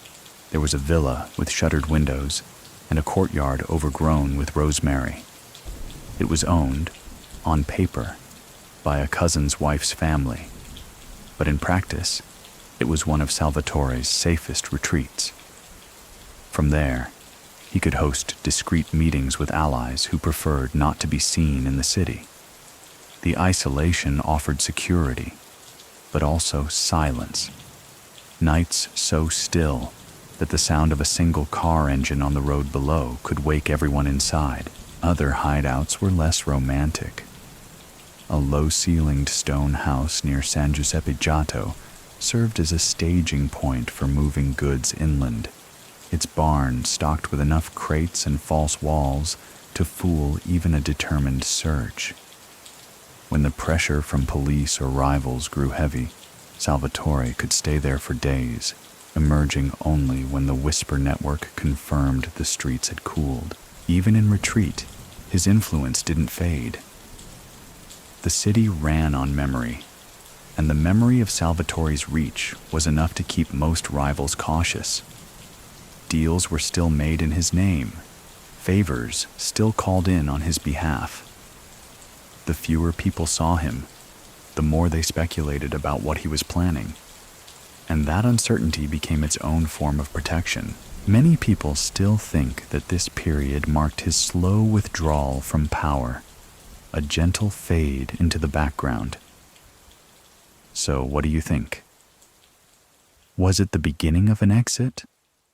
there was a villa with shuttered windows and a courtyard overgrown with rosemary. It was owned, on paper, by a cousin's wife's family, but in practice, it was one of Salvatore's safest retreats. From there, he could host discreet meetings with allies who preferred not to be seen in the city. The isolation offered security, but also silence. Nights so still that the sound of a single car engine on the road below could wake everyone inside. Other hideouts were less romantic. A low-ceilinged stone house near San Giuseppe Giotto served as a staging point for moving goods inland, its barn stocked with enough crates and false walls to fool even a determined search. When the pressure from police or rivals grew heavy, Salvatore could stay there for days, emerging only when the whisper network confirmed the streets had cooled. Even in retreat, his influence didn't fade. The city ran on memory, and the memory of Salvatore's reach was enough to keep most rivals cautious. Deals were still made in his name, favors still called in on his behalf. The fewer people saw him, the more they speculated about what he was planning, and that uncertainty became its own form of protection. Many people still think that this period marked his slow withdrawal from power, a gentle fade into the background. So, what do you think? Was it the beginning of an exit?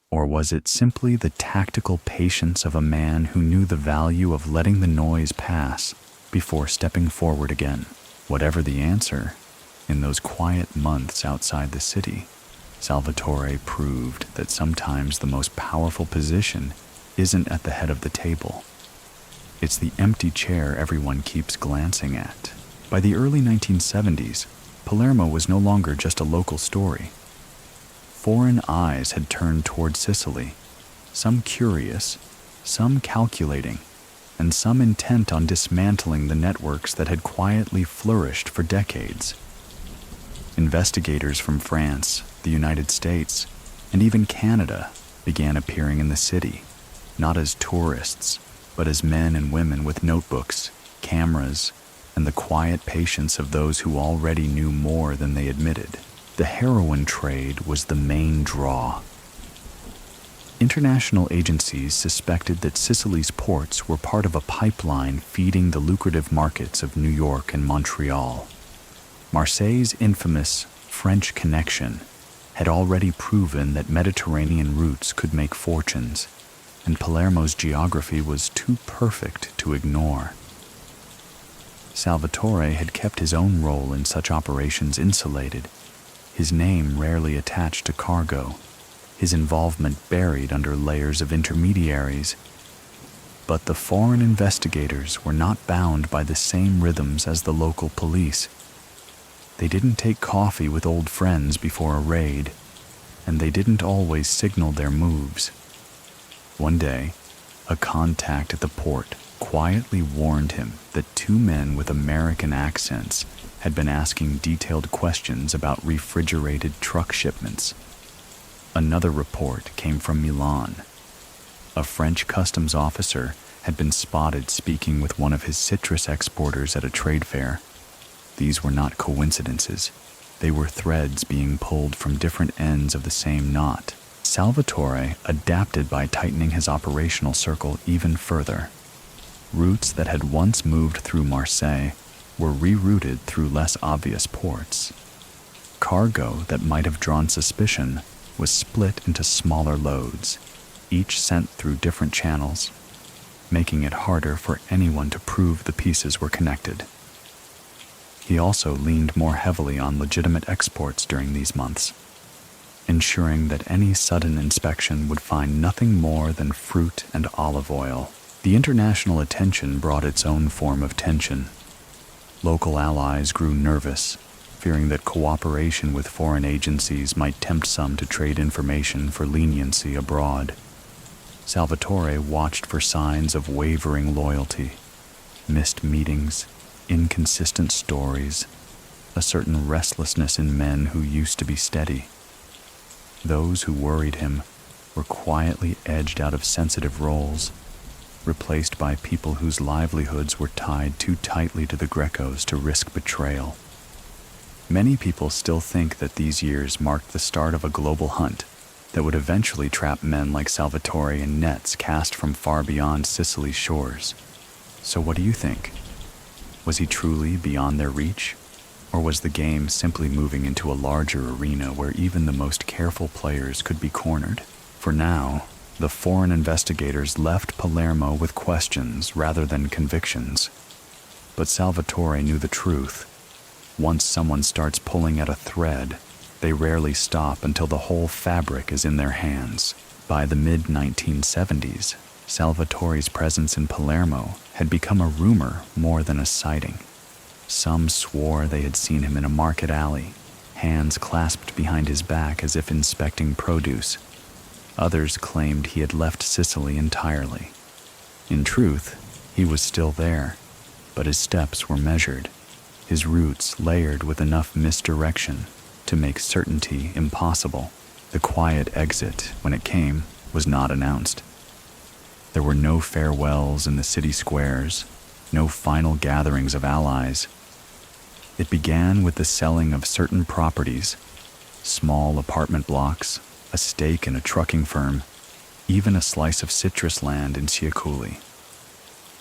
Or was it simply the tactical patience of a man who knew the value of letting the noise pass before stepping forward again? Whatever the answer, in those quiet months outside the city, Salvatore proved that sometimes the most powerful position isn't at the head of the table. It's the empty chair everyone keeps glancing at. By the early 1970s, Palermo was no longer just a local story. Foreign eyes had turned toward Sicily, some curious, some calculating, and some intent on dismantling the networks that had quietly flourished for decades. Investigators from France, the United States, and even Canada began appearing in the city, not as tourists, but as men and women with notebooks, cameras, and the quiet patience of those who already knew more than they admitted. The heroin trade was the main draw. International agencies suspected that Sicily's ports were part of a pipeline feeding the lucrative markets of New York and Montreal. Marseille's infamous French Connection had already proven that Mediterranean routes could make fortunes, and Palermo's geography was too perfect to ignore. Salvatore had kept his own role in such operations insulated, his name rarely attached to cargo, his involvement buried under layers of intermediaries. But the foreign investigators were not bound by the same rhythms as the local police. They didn't take coffee with old friends before a raid, and they didn't always signal their moves. One day, a contact at the port quietly warned him that two men with American accents had been asking detailed questions about refrigerated truck shipments. Another report came from Milan. A French customs officer had been spotted speaking with one of his citrus exporters at a trade fair. These were not coincidences. They were threads being pulled from different ends of the same knot. Salvatore adapted by tightening his operational circle even further. Routes that had once moved through Marseille were rerouted through less obvious ports. Cargo that might have drawn suspicion was split into smaller loads, each sent through different channels, making it harder for anyone to prove the pieces were connected. He also leaned more heavily on legitimate exports during these months, ensuring that any sudden inspection would find nothing more than fruit and olive oil. The international attention brought its own form of tension. Local allies grew nervous, fearing that cooperation with foreign agencies might tempt some to trade information for leniency abroad. Salvatore watched for signs of wavering loyalty, missed meetings, inconsistent stories, a certain restlessness in men who used to be steady. Those who worried him were quietly edged out of sensitive roles, replaced by people whose livelihoods were tied too tightly to the Grecos to risk betrayal. Many people still think that these years marked the start of a global hunt that would eventually trap men like Salvatore in nets cast from far beyond Sicily's shores. So what do you think? Was he truly beyond their reach? Or was the game simply moving into a larger arena where even the most careful players could be cornered? For now, the foreign investigators left Palermo with questions rather than convictions. But Salvatore knew the truth. Once someone starts pulling at a thread, they rarely stop until the whole fabric is in their hands. By the mid-1970s, Salvatore's presence in Palermo had become a rumor more than a sighting. Some swore they had seen him in a market alley, hands clasped behind his back as if inspecting produce. Others claimed he had left Sicily entirely. In truth, he was still there, but his steps were measured, his routes layered with enough misdirection to make certainty impossible. The quiet exit, when it came, was not announced. There were no farewells in the city squares, no final gatherings of allies. It began with the selling of certain properties, small apartment blocks, a stake in a trucking firm, even a slice of citrus land in Ciaculli.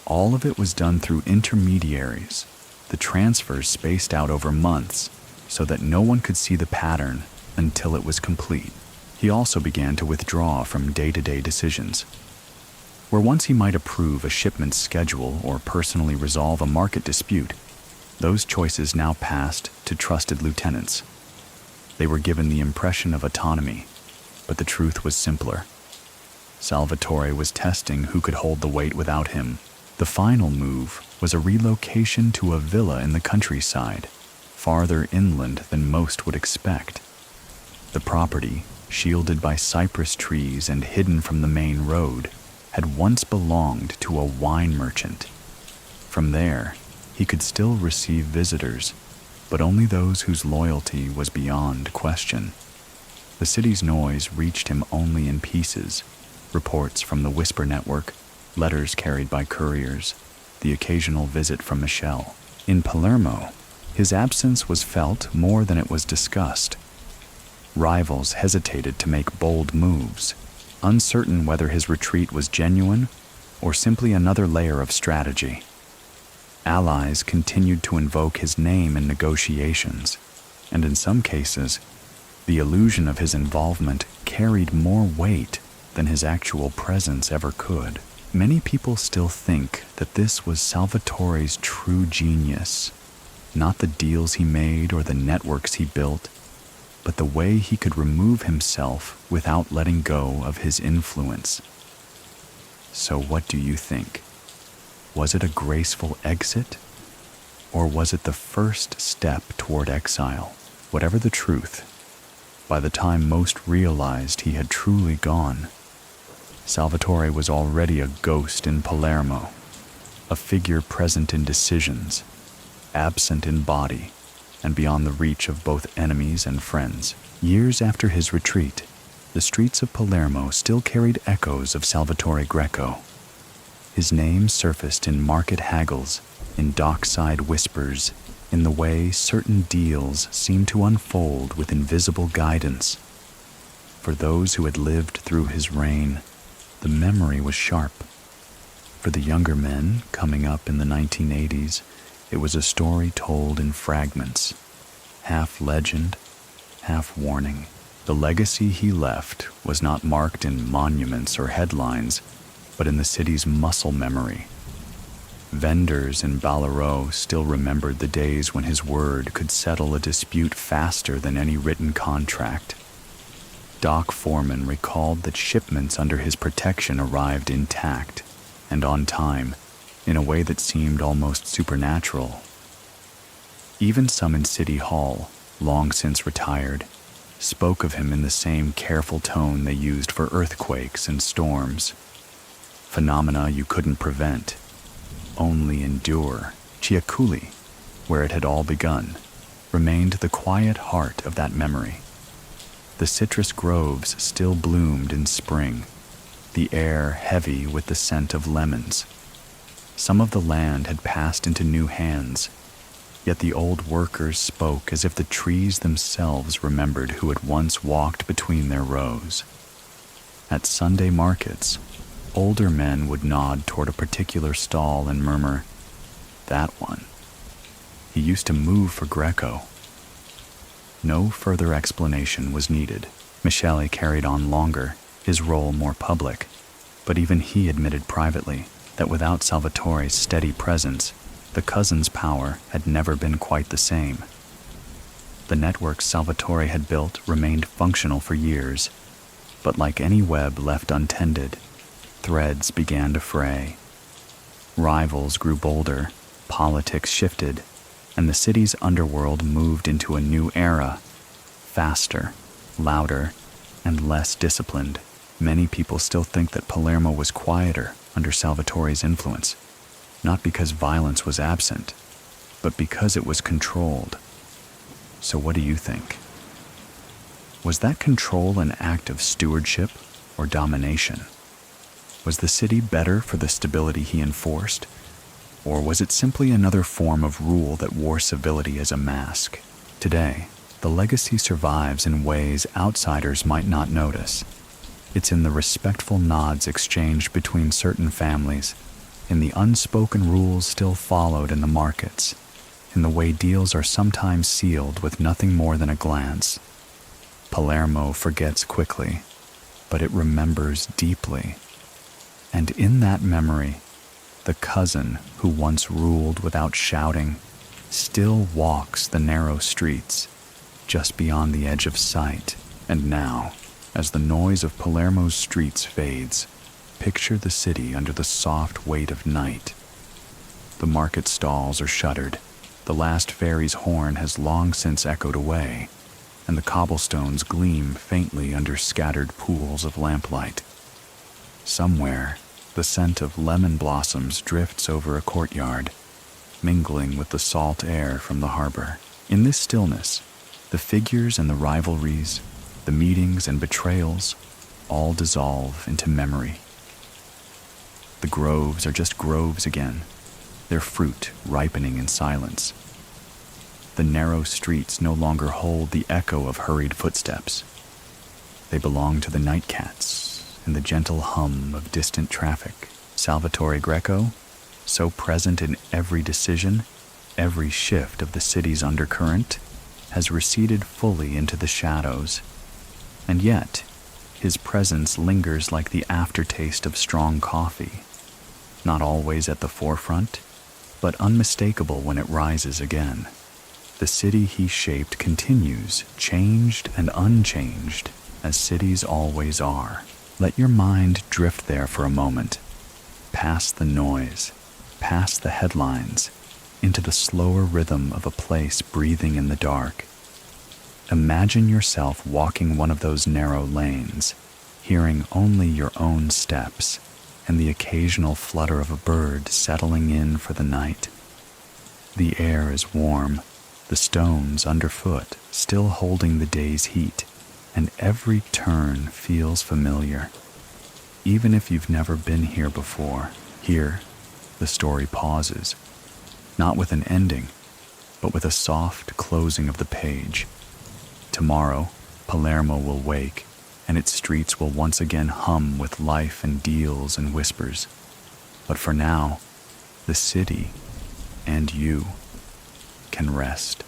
All of it was done through intermediaries, the transfers spaced out over months so that no one could see the pattern until it was complete. He also began to withdraw from day-to-day decisions. Where once he might approve a shipment's schedule or personally resolve a market dispute, those choices now passed to trusted lieutenants. They were given the impression of autonomy, but the truth was simpler. Salvatore was testing who could hold the weight without him. The final move was a relocation to a villa in the countryside, farther inland than most would expect. The property, shielded by cypress trees and hidden from the main road, had once belonged to a wine merchant. From there, he could still receive visitors, but only those whose loyalty was beyond question. The city's noise reached him only in pieces: reports from the Whisper Network, letters carried by couriers, the occasional visit from Michelle. In Palermo, his absence was felt more than it was discussed. Rivals hesitated to make bold moves, uncertain whether his retreat was genuine or simply another layer of strategy. Allies continued to invoke his name in negotiations, and in some cases, the illusion of his involvement carried more weight than his actual presence ever could. Many people still think that this was Salvatore's true genius, not the deals he made or the networks he built, but the way he could remove himself without letting go of his influence. So what do you think? Was it a graceful exit? Or was it the first step toward exile? Whatever the truth, by the time most realized he had truly gone, Salvatore was already a ghost in Palermo, a figure present in decisions, absent in body, and beyond the reach of both enemies and friends. Years after his retreat, the streets of Palermo still carried echoes of Salvatore Greco. His name surfaced in market haggles, in dockside whispers, in the way certain deals seemed to unfold with invisible guidance. For those who had lived through his reign, the memory was sharp. For the younger men coming up in the 1980s, it was a story told in fragments, half legend, half warning. The legacy he left was not marked in monuments or headlines, but in the city's muscle memory. Vendors in Palermo still remembered the days when his word could settle a dispute faster than any written contract. Dock foremen recalled that shipments under his protection arrived intact and on time, in a way that seemed almost supernatural. Even some in City Hall, long since retired, spoke of him in the same careful tone they used for earthquakes and storms. Phenomena you couldn't prevent, only endure. Chiaculi, where it had all begun, remained the quiet heart of that memory. The citrus groves still bloomed in spring, the air heavy with the scent of lemons. Some of the land had passed into new hands, yet the old workers spoke as if the trees themselves remembered who had once walked between their rows. At Sunday markets, older men would nod toward a particular stall and murmur, "That one. He used to move for Greco." No further explanation was needed. Michele carried on longer, his role more public, but even he admitted privately that without Salvatore's steady presence, the cousins' power had never been quite the same. The networks Salvatore had built remained functional for years, but like any web left untended, threads began to fray. Rivals grew bolder, politics shifted, and the city's underworld moved into a new era, faster, louder, and less disciplined. Many people still think that Palermo was quieter under Salvatore's influence, not because violence was absent, but because it was controlled. So what do you think? Was that control an act of stewardship or domination? Was the city better for the stability he enforced? Or was it simply another form of rule that wore civility as a mask? Today, the legacy survives in ways outsiders might not notice. It's in the respectful nods exchanged between certain families, in the unspoken rules still followed in the markets, in the way deals are sometimes sealed with nothing more than a glance. Palermo forgets quickly, but it remembers deeply. And in that memory, the cousin who once ruled without shouting still walks the narrow streets, just beyond the edge of sight. And now, as the noise of Palermo's streets fades, picture the city under the soft weight of night. The market stalls are shuttered, the last ferry's horn has long since echoed away, and the cobblestones gleam faintly under scattered pools of lamplight. Somewhere, the scent of lemon blossoms drifts over a courtyard, mingling with the salt air from the harbor. In this stillness, the figures and the rivalries, the meetings and betrayals, all dissolve into memory. The groves are just groves again, their fruit ripening in silence. The narrow streets no longer hold the echo of hurried footsteps. They belong to the night cats and the gentle hum of distant traffic. Salvatore Greco, so present in every decision, every shift of the city's undercurrent, has receded fully into the shadows. And yet, his presence lingers like the aftertaste of strong coffee, not always at the forefront, but unmistakable when it rises again. The city he shaped continues, changed and unchanged, as cities always are. Let your mind drift there for a moment, past the noise, past the headlines, into the slower rhythm of a place breathing in the dark. Imagine yourself walking one of those narrow lanes, hearing only your own steps and the occasional flutter of a bird settling in for the night. The air is warm, the stones underfoot still holding the day's heat, and every turn feels familiar. Even if you've never been here before, here, the story pauses, not with an ending, but with a soft closing of the page. Tomorrow, Palermo will wake, and its streets will once again hum with life and deals and whispers. But for now, the city, and you, can rest.